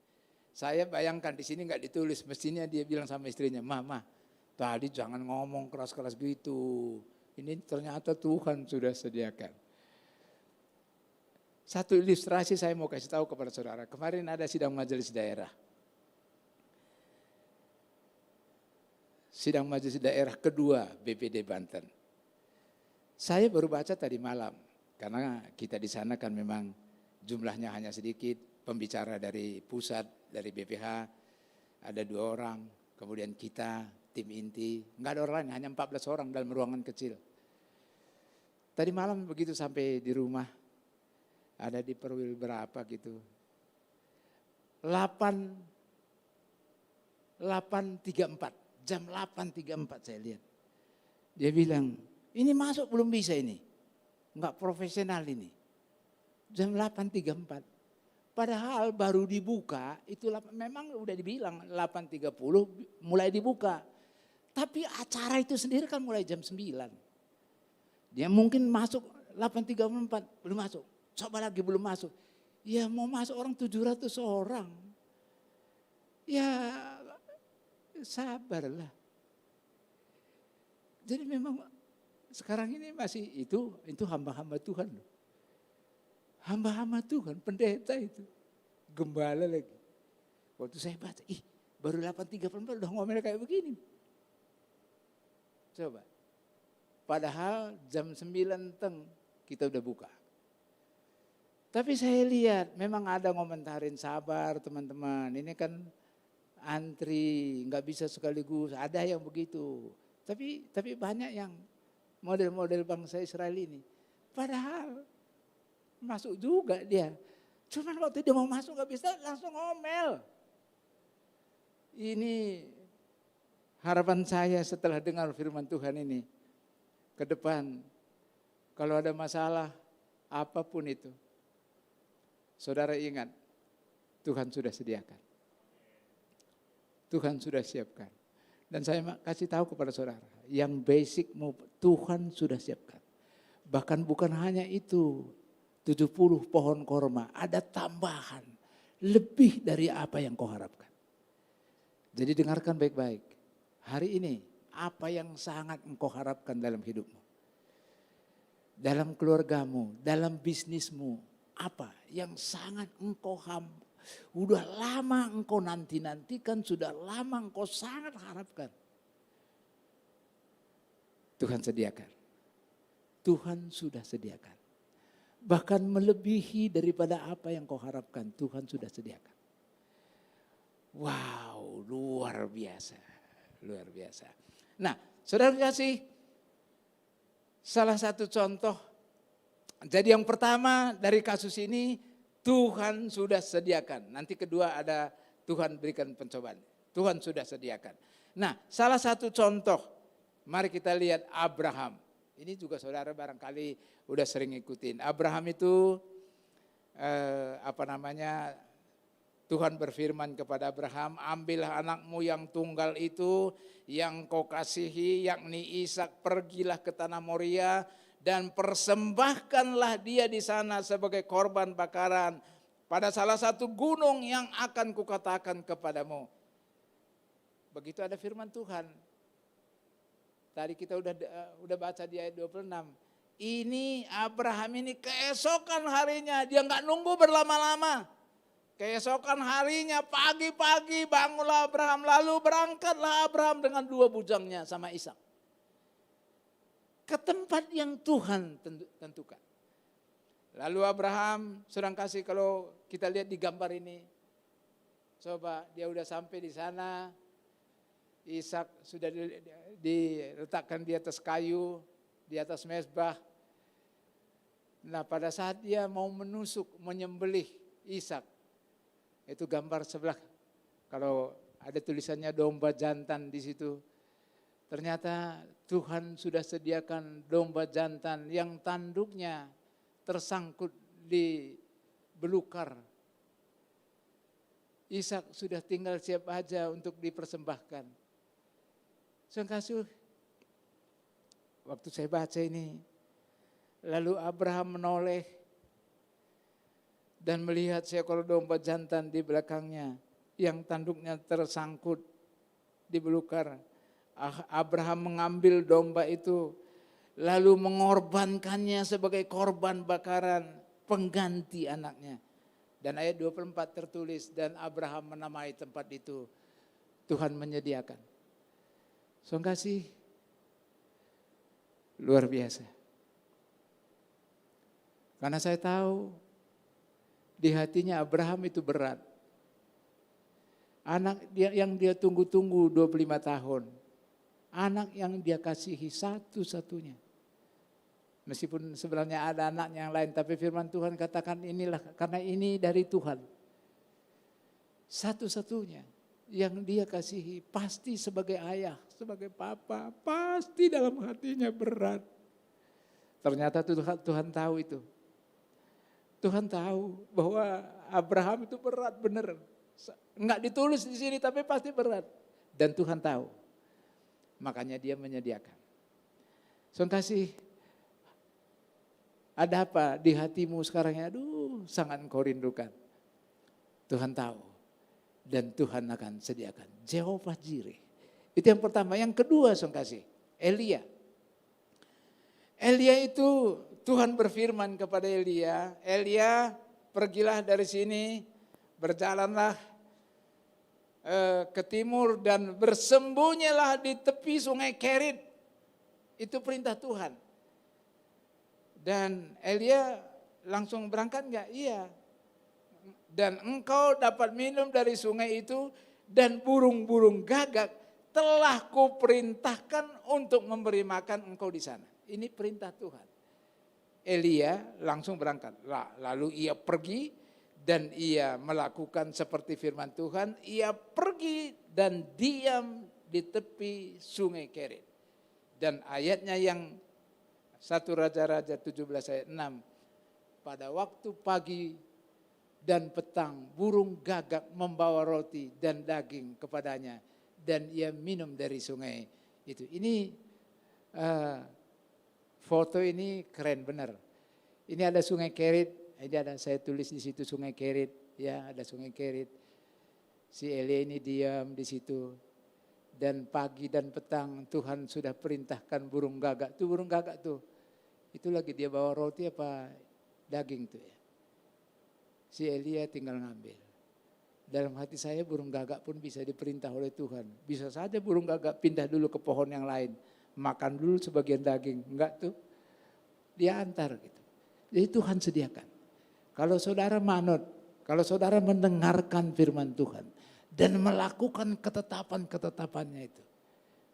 Saya bayangkan di sini nggak ditulis, mestinya dia bilang sama istrinya, Mama, tadi jangan ngomong keras-keras gitu. Ini ternyata Tuhan sudah sediakan. Satu ilustrasi saya mau kasih tahu kepada saudara. Kemarin ada sidang majelis daerah. Sidang majelis daerah kedua BPD Banten. Saya baru baca tadi malam, karena kita di sana kan memang jumlahnya hanya sedikit, pembicara dari pusat, dari BPH, ada 2 orang, kemudian kita, tim inti, enggak ada orang lain, hanya 14 orang dalam ruangan kecil. Tadi malam begitu sampai di rumah, ada di perwil berapa gitu. 8.34, jam 8.34 saya lihat. Dia bilang, ini masuk belum bisa ini. Enggak profesional ini. Jam 8.34. Padahal baru dibuka, itu memang udah dibilang 8.30 mulai dibuka. Tapi acara itu sendiri kan mulai jam 9. Dia mungkin masuk 8.34, belum masuk. Coba lagi belum masuk. Ya mau masuk orang 700 orang. Ya sabarlah. Jadi memang sekarang ini masih itu hamba-hamba Tuhan loh. Hamba-hamba Tuhan, pendeta itu. Gembala lagi. Waktu saya baca, baru 8.34 udah ngomel kayak begini. Coba. Padahal jam 9 teng kita udah buka. Tapi saya lihat memang ada ngomentarin, sabar teman-teman. Ini kan antri, nggak bisa sekaligus. Ada yang begitu. Tapi banyak yang model-model bangsa Israel ini. Padahal masuk juga dia. Cuman waktu dia mau masuk nggak bisa, langsung ngomel. Ini harapan saya setelah dengar firman Tuhan ini. Ke depan, kalau ada masalah apapun itu, saudara ingat, Tuhan sudah sediakan. Tuhan sudah siapkan. Dan saya kasih tahu kepada saudara, yang basic Tuhan sudah siapkan. Bahkan bukan hanya itu, 70 pohon korma, ada tambahan lebih dari apa yang kau harapkan. Jadi dengarkan baik-baik. Hari ini apa yang sangat engkau harapkan dalam hidupmu? Dalam keluargamu, dalam bisnismu, apa yang sangat engkau udah lama engkau nanti-nantikan, sudah lama engkau sangat harapkan. Tuhan sediakan. Tuhan sudah sediakan. Bahkan melebihi daripada apa yang kau harapkan, Tuhan sudah sediakan. Wow, luar biasa. Luar biasa. Nah, saudara kasih salah satu contoh. Jadi yang pertama dari kasus ini, Tuhan sudah sediakan. Nanti kedua ada Tuhan berikan pencobaan. Tuhan sudah sediakan. Nah, salah satu contoh, mari kita lihat Abraham. Ini juga saudara barangkali udah sering ikutin. Abraham itu Tuhan berfirman kepada Abraham, ambillah anakmu yang tunggal itu yang kau kasihi, yakni Ishak, pergilah ke tanah Moria dan persembahkanlah dia di sana sebagai korban bakaran pada salah satu gunung yang akan kukatakan kepadamu. Begitu ada firman Tuhan. Tadi kita udah baca di ayat 26. Ini Abraham ini keesokan harinya, dia nggak nunggu berlama-lama. Keesokan harinya pagi-pagi bangunlah Abraham, lalu berangkatlah Abraham dengan 2 bujangnya sama Ishak. Ke tempat yang Tuhan tentukan. Lalu Abraham, sedang kasih kalau kita lihat di gambar ini. Coba dia udah sampai di sana. Ishak sudah diletakkan di atas kayu, di atas mezbah. Nah pada saat dia mau menusuk, menyembelih Ishak, itu gambar sebelah, kalau ada tulisannya domba jantan di situ. Ternyata Tuhan sudah sediakan domba jantan yang tanduknya tersangkut di belukar. Ishak sudah tinggal siap aja untuk dipersembahkan. Kasih, waktu saya baca ini, lalu Abraham menoleh dan melihat seekor domba jantan di belakangnya yang tanduknya tersangkut di belukar. Abraham mengambil domba itu lalu mengorbankannya sebagai korban bakaran pengganti anaknya. Dan ayat 24 tertulis, dan Abraham menamai tempat itu Tuhan menyediakan. Kasih, luar biasa. Karena saya tahu di hatinya Abraham itu berat. Anak yang dia tunggu-tunggu 25 tahun. Anak yang dia kasihi satu-satunya. Meskipun sebenarnya ada anaknya yang lain, tapi firman Tuhan katakan inilah, karena ini dari Tuhan. Satu-satunya yang dia kasihi, pasti sebagai ayah, sebagai papa, pasti dalam hatinya berat. Ternyata Tuhan tahu itu. Tuhan tahu bahwa Abraham itu berat bener. Enggak ditulis di sini tapi pasti berat. Dan Tuhan tahu. Makanya dia menyediakan. Saudara kasih, ada apa di hatimu sekarang ya? Aduh, sangat engkau rindukan. Tuhan tahu. Dan Tuhan akan sediakan. Jehovah Jireh. Itu yang pertama. Yang kedua, saudara kasih, Elia. Elia itu Tuhan berfirman kepada Elia, Elia pergilah dari sini, berjalanlah ke timur dan bersembunyilah di tepi sungai Kerit. Itu perintah Tuhan. Dan Elia langsung berangkat enggak? Iya. Dan engkau dapat minum dari sungai itu dan burung-burung gagak telah kuperintahkan untuk memberi makan engkau di sana. Ini perintah Tuhan. Elia langsung berangkat. Lalu ia pergi dan ia melakukan seperti firman Tuhan. Ia pergi dan diam di tepi sungai Kerit. Dan ayatnya yang 1 Raja-Raja 17 ayat 6. Pada waktu pagi dan petang burung gagak membawa roti dan daging kepadanya. Dan ia minum dari sungai itu. Ini foto ini keren benar. Ini ada sungai Kerit, ini ada saya tulis di situ sungai Kerit, ya ada sungai Kerit. Si Elia ini diam di situ. Dan pagi dan petang Tuhan sudah perintahkan burung gagak. Tuh burung gagak tuh. Itu lagi dia bawa roti apa daging tuh ya. Si Elia tinggal ngambil. Dalam hati saya burung gagak pun bisa diperintah oleh Tuhan. Bisa saja burung gagak pindah dulu ke pohon yang lain. Makan dulu sebagian daging, enggak tuh. Dia antar gitu. Jadi Tuhan sediakan. Kalau saudara manut, kalau saudara mendengarkan firman Tuhan dan melakukan ketetapan-ketetapannya itu.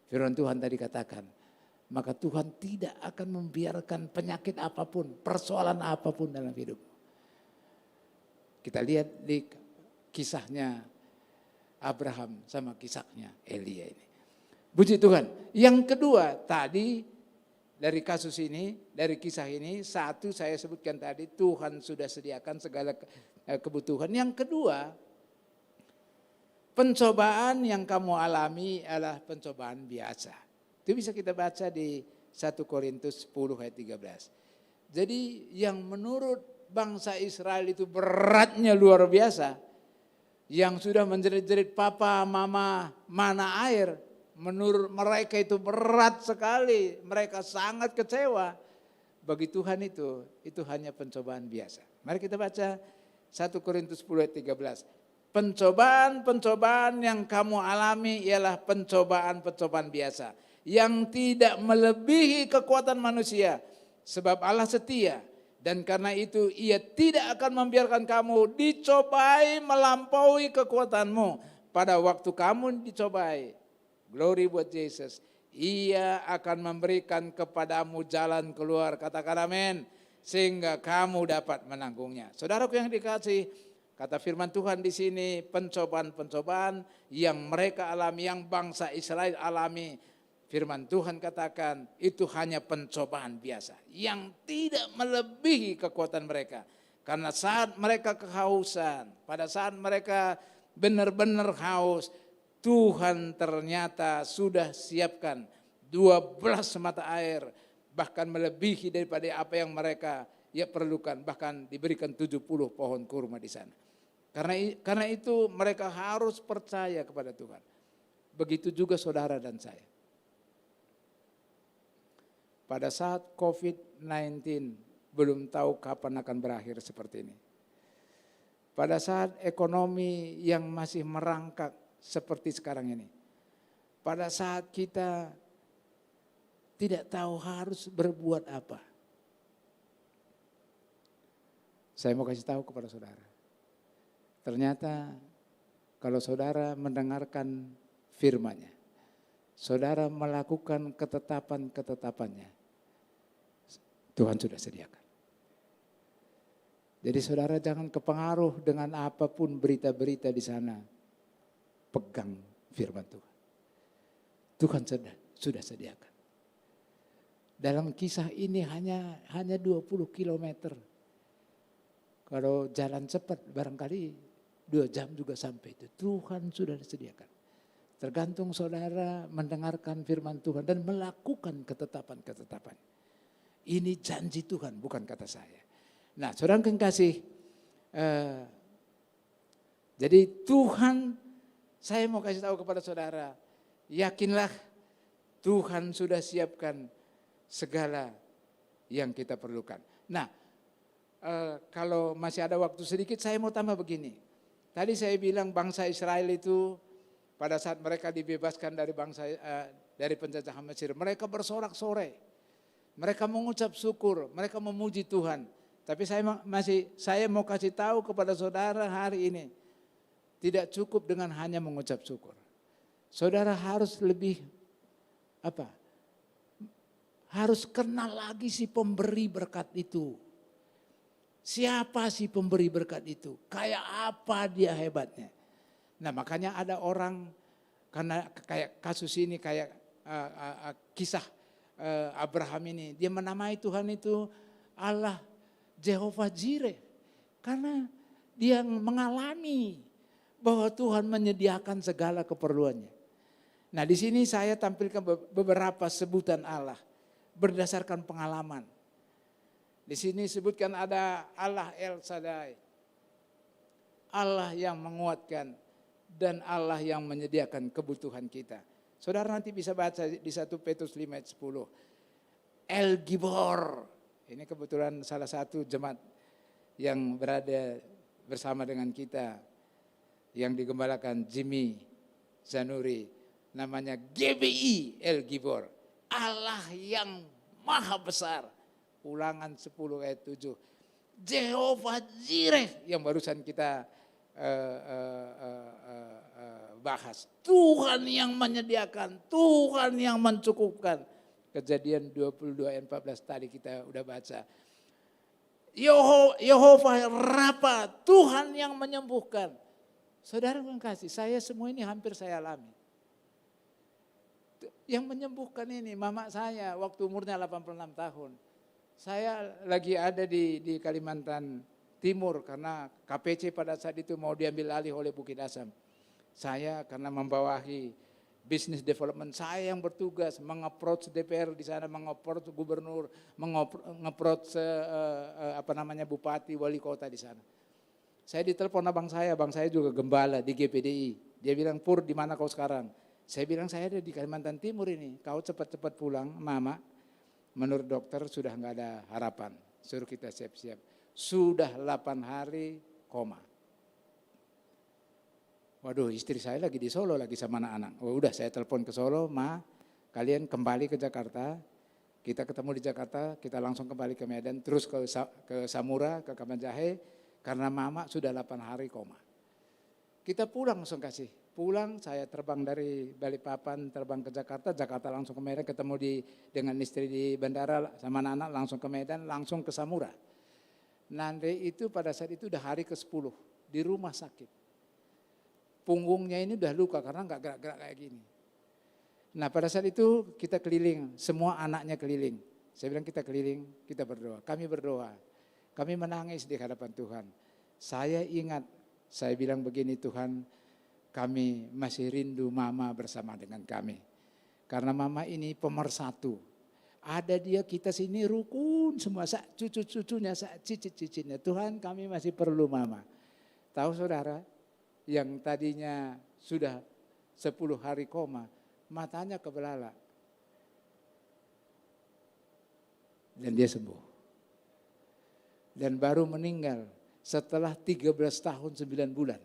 Firman Tuhan tadi katakan, maka Tuhan tidak akan membiarkan penyakit apapun, persoalan apapun dalam hidup. Kita lihat di kisahnya Abraham sama kisahnya Elia ini. Puji Tuhan. Yang kedua tadi dari kasus ini, dari kisah ini, satu saya sebutkan tadi Tuhan sudah sediakan segala kebutuhan. Yang kedua, pencobaan yang kamu alami adalah pencobaan biasa. Itu bisa kita baca di 1 Korintus 10 ayat 13. Jadi yang menurut bangsa Israel itu beratnya luar biasa. Yang sudah menjerit-jerit papa, mama, mana air. Menurut mereka itu berat sekali, mereka sangat kecewa. Bagi Tuhan itu hanya pencobaan biasa. Mari kita baca 1 Korintus 10 ayat 13. Pencobaan-pencobaan yang kamu alami ialah pencobaan-pencobaan biasa. Yang tidak melebihi kekuatan manusia. Sebab Allah setia. Dan karena itu ia tidak akan membiarkan kamu dicobai melampaui kekuatanmu. Pada waktu kamu dicobai. Glory buat Yesus. Ia akan memberikan kepadamu jalan keluar. Katakan amin. Sehingga kamu dapat menanggungnya. Saudaraku yang dikasih, kata firman Tuhan di sini, pencobaan-pencobaan yang mereka alami, yang bangsa Israel alami. Firman Tuhan katakan itu hanya pencobaan biasa. Yang tidak melebihi kekuatan mereka. Karena saat mereka kehausan, pada saat mereka benar-benar haus, Tuhan ternyata sudah siapkan 12 mata air, bahkan melebihi daripada apa yang mereka perlukan, bahkan diberikan 70 pohon kurma di sana. Karena itu mereka harus percaya kepada Tuhan. Begitu juga saudara dan saya. Pada saat COVID-19 belum tahu kapan akan berakhir seperti ini. Pada saat ekonomi yang masih merangkak seperti sekarang ini. Pada saat kita tidak tahu harus berbuat apa. Saya mau kasih tahu kepada saudara. Ternyata kalau saudara mendengarkan firman-Nya, saudara melakukan ketetapan-ketetapannya, Tuhan sudah sediakan. Jadi saudara jangan kepengaruh dengan apapun berita-berita di sana. Pegang firman Tuhan. Tuhan sudah sediakan. Dalam kisah ini hanya 20 kilometer. Kalau jalan cepat barangkali 2 jam juga sampai itu. Tuhan sudah disediakan. Tergantung saudara mendengarkan firman Tuhan dan melakukan ketetapan-ketetapan. Ini janji Tuhan, bukan kata saya. Nah, saudara yang kasih, jadi Tuhan, saya mau kasih tahu kepada saudara, yakinlah Tuhan sudah siapkan segala yang kita perlukan. Nah, kalau masih ada waktu sedikit, saya mau tambah begini. Tadi saya bilang bangsa Israel itu pada saat mereka dibebaskan dari penjajahan Mesir, mereka bersorak-sorai, mereka mengucap syukur, mereka memuji Tuhan. Tapi saya mau kasih tahu kepada saudara hari ini, tidak cukup dengan hanya mengucap syukur. Saudara harus lebih harus kenal lagi si pemberi berkat itu. Siapa si pemberi berkat itu? Kayak apa dia hebatnya? Nah, makanya ada orang, karena kayak kasus ini, kayak kisah Abraham ini, dia menamai Tuhan itu Allah Jehovah Jireh, karena dia mengalami bahwa Tuhan menyediakan segala keperluannya. Nah, di sini saya tampilkan beberapa sebutan Allah berdasarkan pengalaman. Di sini sebutkan ada Allah El Shaddai, Allah yang menguatkan dan Allah yang menyediakan kebutuhan kita. Saudara nanti bisa baca di 1 Petrus 5 ayat 10. El Gibor. Ini kebetulan salah satu jemaat yang berada bersama dengan kita, yang digembalakan Jimmy Zanuri, namanya GBI El Gibor, Allah yang maha besar. Ulangan 10 ayat 7. Jehovah Jireh yang barusan kita bahas. Tuhan yang menyediakan, Tuhan yang mencukupkan. Kejadian 22 ayat 14 tadi kita udah baca. Yehovah Rafa, Tuhan yang menyembuhkan. Saudara yang kasih, saya semua ini hampir saya alami. Yang menyembuhkan ini mama saya waktu umurnya 86 tahun. Saya lagi ada di Kalimantan Timur karena KPC pada saat itu mau diambil alih oleh Bukit Asam. Saya karena membawahi business development, saya yang bertugas meng-approach DPR di sana, meng-approach gubernur, meng-approach bupati, wali kota di sana. Saya ditelepon abang saya juga gembala di GPDI. Dia bilang, "Pur, di mana kau sekarang?" Saya bilang, "Saya ada di Kalimantan Timur ini. Kau cepat-cepat pulang, Mama. Menurut dokter sudah nggak ada harapan. Suruh kita siap-siap." Sudah 8 hari koma. Waduh, istri saya lagi di Solo lagi sama anak-anak. Oh, udah saya telepon ke Solo, "Ma, kalian kembali ke Jakarta. Kita ketemu di Jakarta, kita langsung kembali ke Medan, terus ke Samura, ke Kamanjahe, karena Mama sudah 8 hari koma." Kita pulang langsung kasih. Pulang, saya terbang dari Balikpapan, terbang ke Jakarta, Jakarta langsung ke Medan, ketemu dengan istri di bandara, sama anak-anak langsung ke Medan, langsung ke Samura. Nanti itu pada saat itu udah hari ke-10 di rumah sakit. Punggungnya ini udah luka karena nggak gerak-gerak kayak gini. Nah, pada saat itu kita keliling, semua anaknya keliling. Saya bilang kita keliling, kita berdoa. Kami berdoa, kami menangis di hadapan Tuhan. Saya ingat, saya bilang begini, Tuhan, kami masih rindu Mama bersama dengan kami. Karena Mama ini pemersatu. Ada dia, kita sini rukun semua, cucu-cucunya, cicit-cicitnya. Tuhan, kami masih perlu Mama. Tahu saudara, yang tadinya sudah 10 hari koma, matanya kebelalak. Dan dia sembuh. Dan baru meninggal setelah 13 tahun 9 bulan.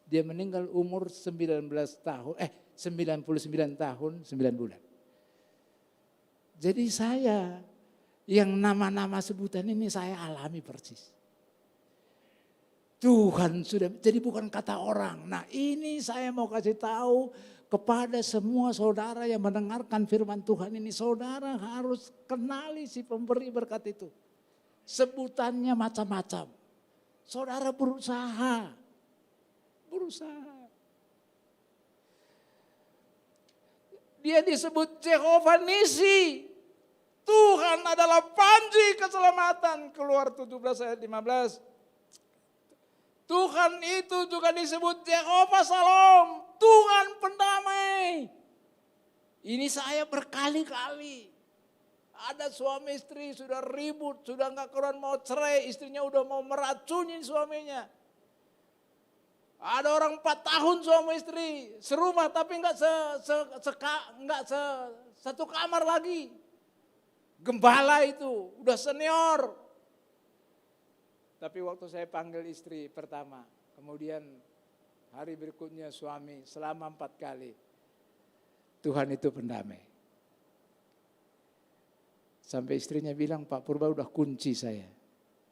Dia meninggal umur 99 tahun 9 bulan. Jadi saya yang nama-nama sebutan ini saya alami persis. Tuhan sudah, jadi bukan kata orang. Nah, ini saya mau kasih tahu kepada semua saudara yang mendengarkan firman Tuhan ini, saudara harus kenali si pemberi berkat itu. Sebutannya macam-macam. Saudara berusaha. Dia disebut Jehovah Nisi. Tuhan adalah panji keselamatan. Keluar 17 ayat 15. Tuhan itu juga disebut Jehovah Shalom. Tuhan pendamai. Ini saya berkali-kali. Ada suami istri sudah ribut, sudah nggak karuan mau cerai, istrinya udah mau meracunin suaminya. Ada orang 4 tahun suami istri serumah tapi nggak satu kamar lagi. Gembala itu udah senior. Tapi waktu saya panggil istri pertama, kemudian hari berikutnya suami selama 4 kali. Tuhan itu pendamai. Sampai istrinya bilang, Pak Purba udah kunci saya.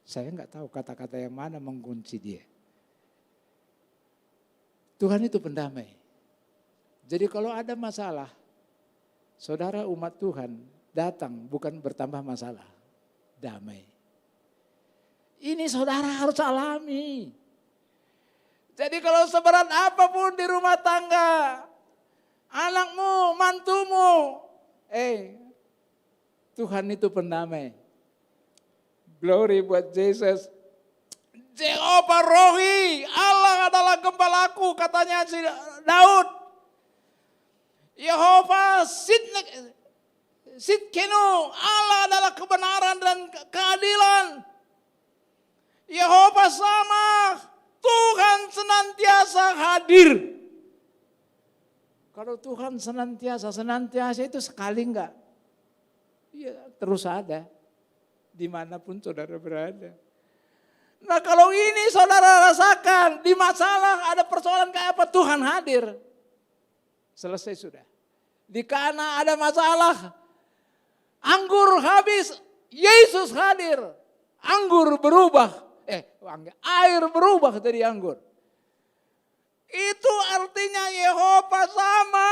Saya nggak tahu kata-kata yang mana mengunci dia. Tuhan itu pendamai. Jadi kalau ada masalah, saudara umat Tuhan datang bukan bertambah masalah, damai. Ini saudara harus alami. Jadi kalau seberat apapun di rumah tangga, anakmu, mantumu, Tuhan itu pendamai. Glory buat Yesus. Jehovah Rohi, Allah adalah gembalaku, katanya si Daud. Yehova Sitkenu, Allah adalah kebenaran dan keadilan. Yehova sama, Tuhan senantiasa hadir. Kalau Tuhan senantiasa itu sekali enggak? Iya, terus ada. Dimanapun saudara berada. Nah kalau ini saudara rasakan, di masalah ada persoalan kayak apa, Tuhan hadir. Selesai sudah. Di Kana ada masalah, anggur habis, Yesus hadir. Anggur berubah, air berubah dari anggur. Itu artinya Yehova sama.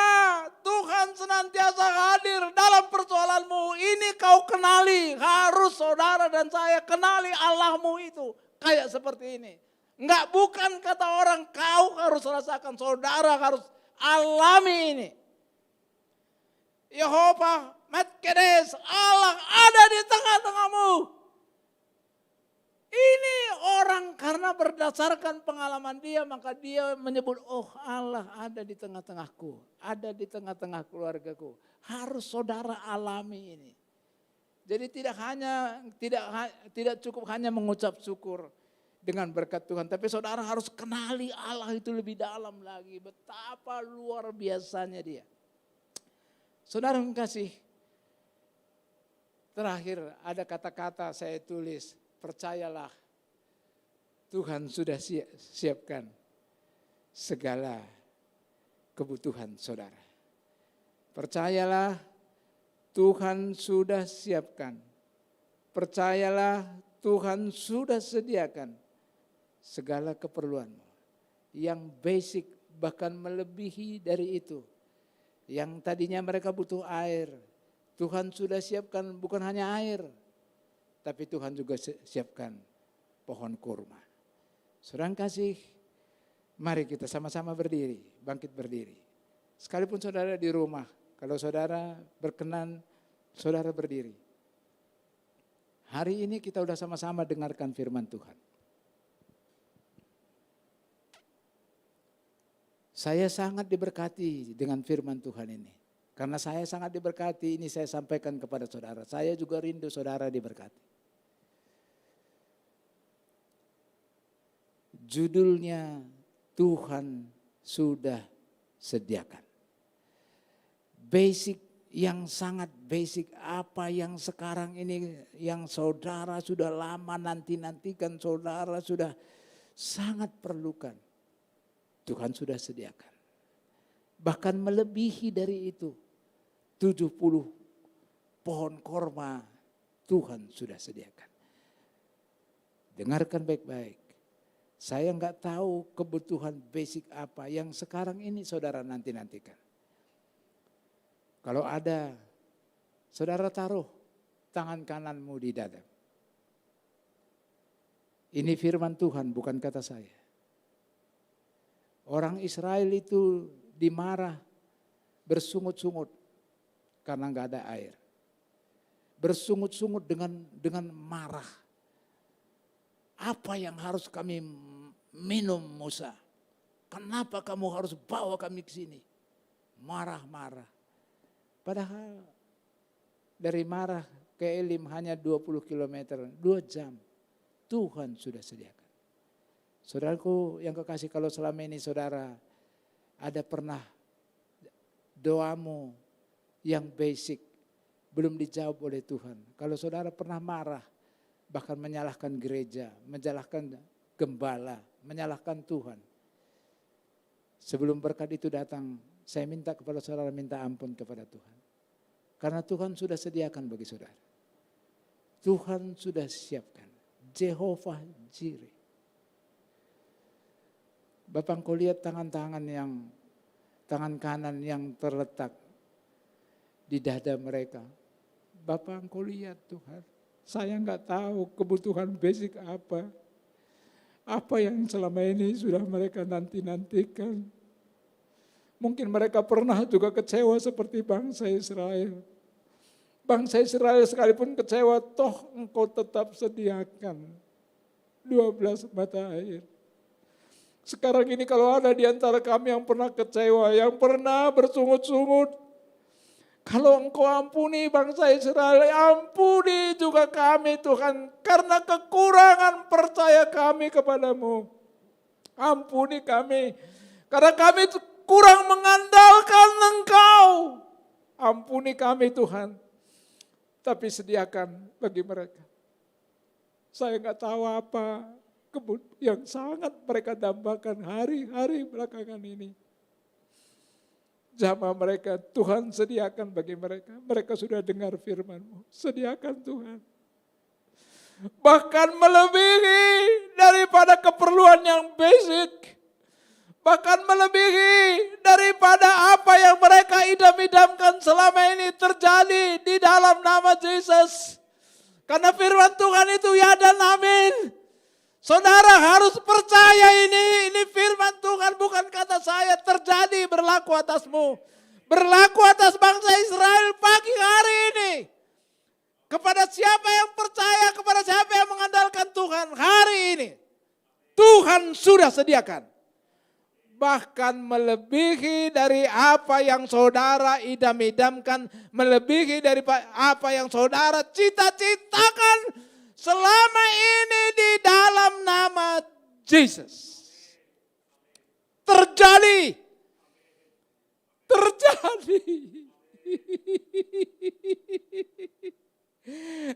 Tuhan senantiasa hadir dalam persoalanmu. Ini kau kenali. Harus saudara dan saya kenali Allahmu itu. Kayak seperti ini. Enggak, bukan kata orang, kau harus rasakan. Saudara harus alami ini. Yehova Matkedes, Allah ada di tengah-tengahmu. Ini orang karena berdasarkan pengalaman dia, maka dia menyebut, oh Allah ada di tengah-tengahku, ada di tengah-tengah keluargaku. Harus saudara alami ini. Jadi tidak cukup hanya mengucap syukur dengan berkat Tuhan, tapi saudara harus kenali Allah itu lebih dalam lagi. Betapa luar biasanya dia. Saudara kasih, terakhir ada kata-kata saya tulis. Percayalah, Tuhan sudah siapkan segala kebutuhan saudara. Percayalah, Tuhan sudah siapkan. Percayalah, Tuhan sudah sediakan segala keperluanmu. Yang basic, bahkan melebihi dari itu. Yang tadinya mereka butuh air, Tuhan sudah siapkan bukan hanya air, tapi Tuhan juga siapkan pohon kurma. Saudara kasih, mari kita sama-sama berdiri, bangkit berdiri. Sekalipun saudara di rumah, kalau saudara berkenan, saudara berdiri. Hari ini kita sudah sama-sama dengarkan firman Tuhan. Saya sangat diberkati dengan firman Tuhan ini. Karena saya sangat diberkati, ini saya sampaikan kepada saudara. Saya juga rindu saudara diberkati. Judulnya Tuhan sudah sediakan. Basic, yang sangat basic, apa yang sekarang ini yang saudara sudah lama nanti-nantikan, saudara sudah sangat perlukan. Tuhan sudah sediakan. Bahkan melebihi dari itu. 70 pohon korma Tuhan sudah sediakan. Dengarkan baik-baik. Saya enggak tahu kebutuhan basic apa yang sekarang ini saudara nanti-nantikan. Kalau ada, saudara taruh tangan kananmu di dada. Ini firman Tuhan, bukan kata saya. Orang Israel itu dimarah, bersungut-sungut karena nggak ada air. Bersungut-sungut dengan marah. Apa yang harus kami minum, Musa? Kenapa kamu harus bawa kami ke sini? Marah-marah. Padahal dari Marah ke Elim hanya 20 km, 2 jam. Tuhan sudah sediakan. Saudaraku yang kekasih, kalau selama ini saudara ada pernah doamu yang basic belum dijawab oleh Tuhan. Kalau saudara pernah marah, bahkan menyalahkan gereja, menyalahkan gembala, menyalahkan Tuhan. Sebelum berkat itu datang, saya minta kepada saudara minta ampun kepada Tuhan. Karena Tuhan sudah sediakan bagi saudara. Tuhan sudah siapkan. Jehovah Jireh. Bapak engkau lihat tangan kanan yang terletak di dada mereka. Bapak engkau lihat Tuhan. Saya enggak tahu kebutuhan basic apa. Apa yang selama ini sudah mereka nanti-nantikan. Mungkin mereka pernah juga kecewa seperti bangsa Israel. Bangsa Israel sekalipun kecewa, toh engkau tetap sediakan 12 mata air. Sekarang ini kalau ada di antara kami yang pernah kecewa, yang pernah bersungut-sungut, kalau engkau ampuni bangsa Israel, ampuni juga kami Tuhan, karena kekurangan percaya kami kepadamu. Ampuni kami, karena kami kurang mengandalkan Engkau. Ampuni kami Tuhan. Tapi sediakan bagi mereka. Saya enggak tahu apa yang sangat mereka dambakan hari-hari belakangan ini. Jamaah mereka, Tuhan sediakan bagi mereka. Mereka sudah dengar firman-Mu. Sediakan Tuhan. Bahkan melebihi daripada keperluan yang basic. Bahkan melebihi daripada apa yang mereka idam-idamkan selama ini terjadi di dalam nama Yesus. Karena firman Tuhan itu ya dan amin. Saudara harus percaya ini firman Tuhan, bukan kata saya, terjadi berlaku atasmu. Berlaku atas bangsa Israel pagi hari ini. Kepada siapa yang percaya, kepada siapa yang mengandalkan Tuhan hari ini. Tuhan sudah sediakan. Bahkan melebihi dari apa yang saudara idam-idamkan, melebihi dari apa yang saudara cita-citakan selama ini di dalam nama Yesus. Terjadi.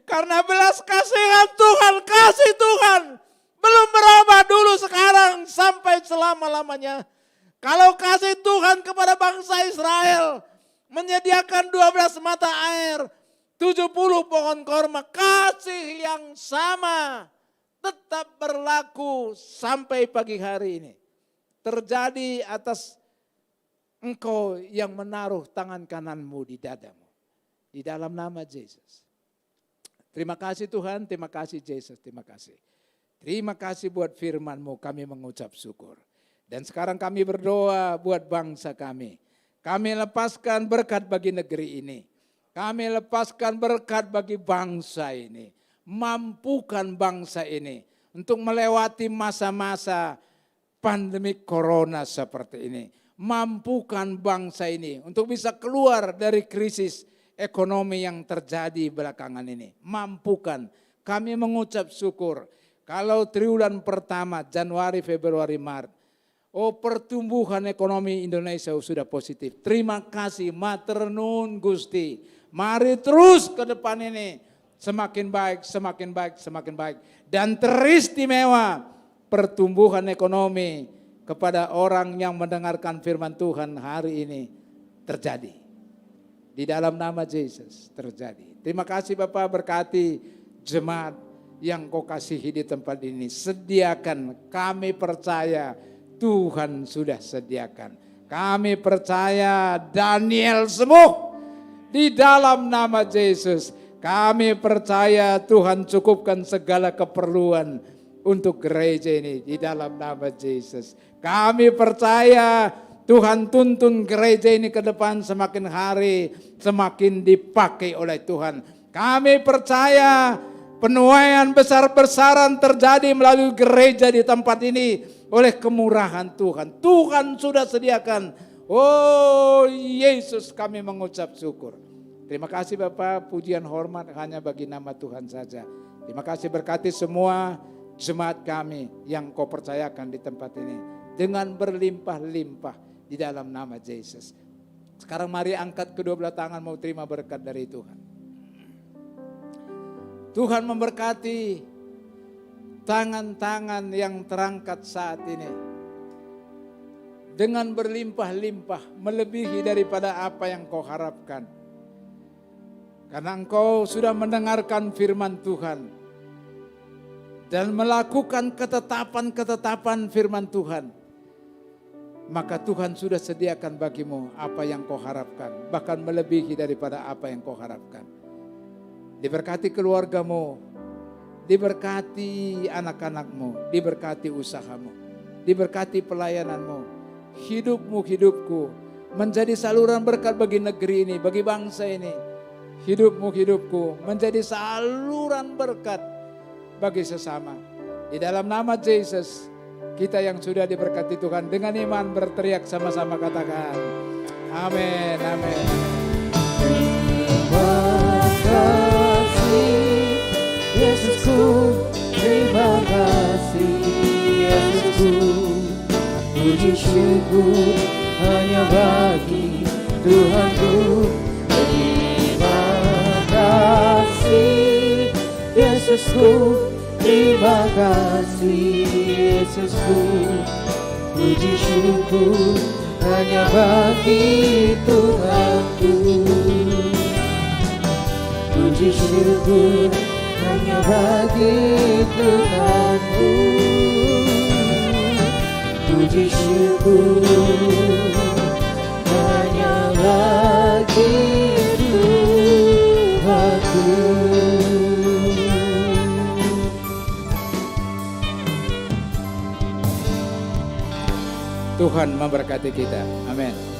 Karena belas kasihan Tuhan, kasih Tuhan belum berubah dulu, sekarang sampai selama-lamanya. Kalau kasih Tuhan kepada bangsa Israel menyediakan 12 mata air, 70 pohon korma, kasih yang sama tetap berlaku sampai pagi hari ini. Terjadi atas engkau yang menaruh tangan kananmu di dadamu. Di dalam nama Yesus. Terima kasih Tuhan, terima kasih Yesus, terima kasih. Terima kasih buat firman-Mu, kami mengucap syukur. Dan sekarang kami berdoa buat bangsa kami. Kami lepaskan berkat bagi negeri ini. Kami lepaskan berkat bagi bangsa ini. Mampukan bangsa ini untuk melewati masa-masa pandemi corona seperti ini. Mampukan bangsa ini untuk bisa keluar dari krisis ekonomi yang terjadi belakangan ini. Mampukan. Kami mengucap syukur. Kalau triwulan pertama Januari, Februari, Maret, pertumbuhan ekonomi Indonesia sudah positif. Terima kasih, matur nuwun Gusti. Mari terus ke depan ini semakin baik, semakin baik, semakin baik. Dan teristimewa pertumbuhan ekonomi kepada orang yang mendengarkan firman Tuhan hari ini terjadi. Di dalam nama Yesus terjadi. Terima kasih Bapak, berkati jemaat yang Kau kasihi di tempat ini. Sediakan, kami percaya Tuhan sudah sediakan. Kami percaya Daniel sembuh. Di dalam nama Yesus, kami percaya Tuhan cukupkan segala keperluan untuk gereja ini di dalam nama Yesus. Kami percaya Tuhan tuntun gereja ini ke depan semakin hari semakin dipakai oleh Tuhan. Kami percaya penuaian besar-besaran terjadi melalui gereja di tempat ini oleh kemurahan Tuhan. Tuhan sudah sediakan. Oh Yesus, kami mengucap syukur. Terima kasih Bapak, pujian hormat hanya bagi nama Tuhan saja. Terima kasih, berkati semua jemaat kami yang Kau percayakan di tempat ini dengan berlimpah-limpah di dalam nama Yesus. Sekarang mari angkat kedua belah tangan, mau terima berkat dari Tuhan. Tuhan memberkati tangan-tangan yang terangkat saat ini dengan berlimpah-limpah, melebihi daripada apa yang kau harapkan. Karena engkau sudah mendengarkan firman Tuhan dan melakukan ketetapan-ketetapan firman Tuhan, maka Tuhan sudah sediakan bagimu apa yang kau harapkan, bahkan melebihi daripada apa yang kau harapkan. Diberkati keluargamu, diberkati anak-anakmu, diberkati usahamu, diberkati pelayananmu, hidupmu, menjadi saluran berkat bagi negeri ini, bagi bangsa ini. Hidupku menjadi saluran berkat bagi sesama. Di dalam nama Yesus, kita yang sudah diberkati Tuhan dengan iman berteriak sama-sama, katakan amin, amin. Yesusku, terima kasih Yesusku, puji syukur hanya bagi Tuhanku. Terima kasih Yesusku, terima kasih Yesusku, puji syukur hanya bagi Tuhanku. Puji syukur hanya bagi Tuhanku. Puji syukur hanya bagi Tuhanku. Tuhan memberkati kita. Amin.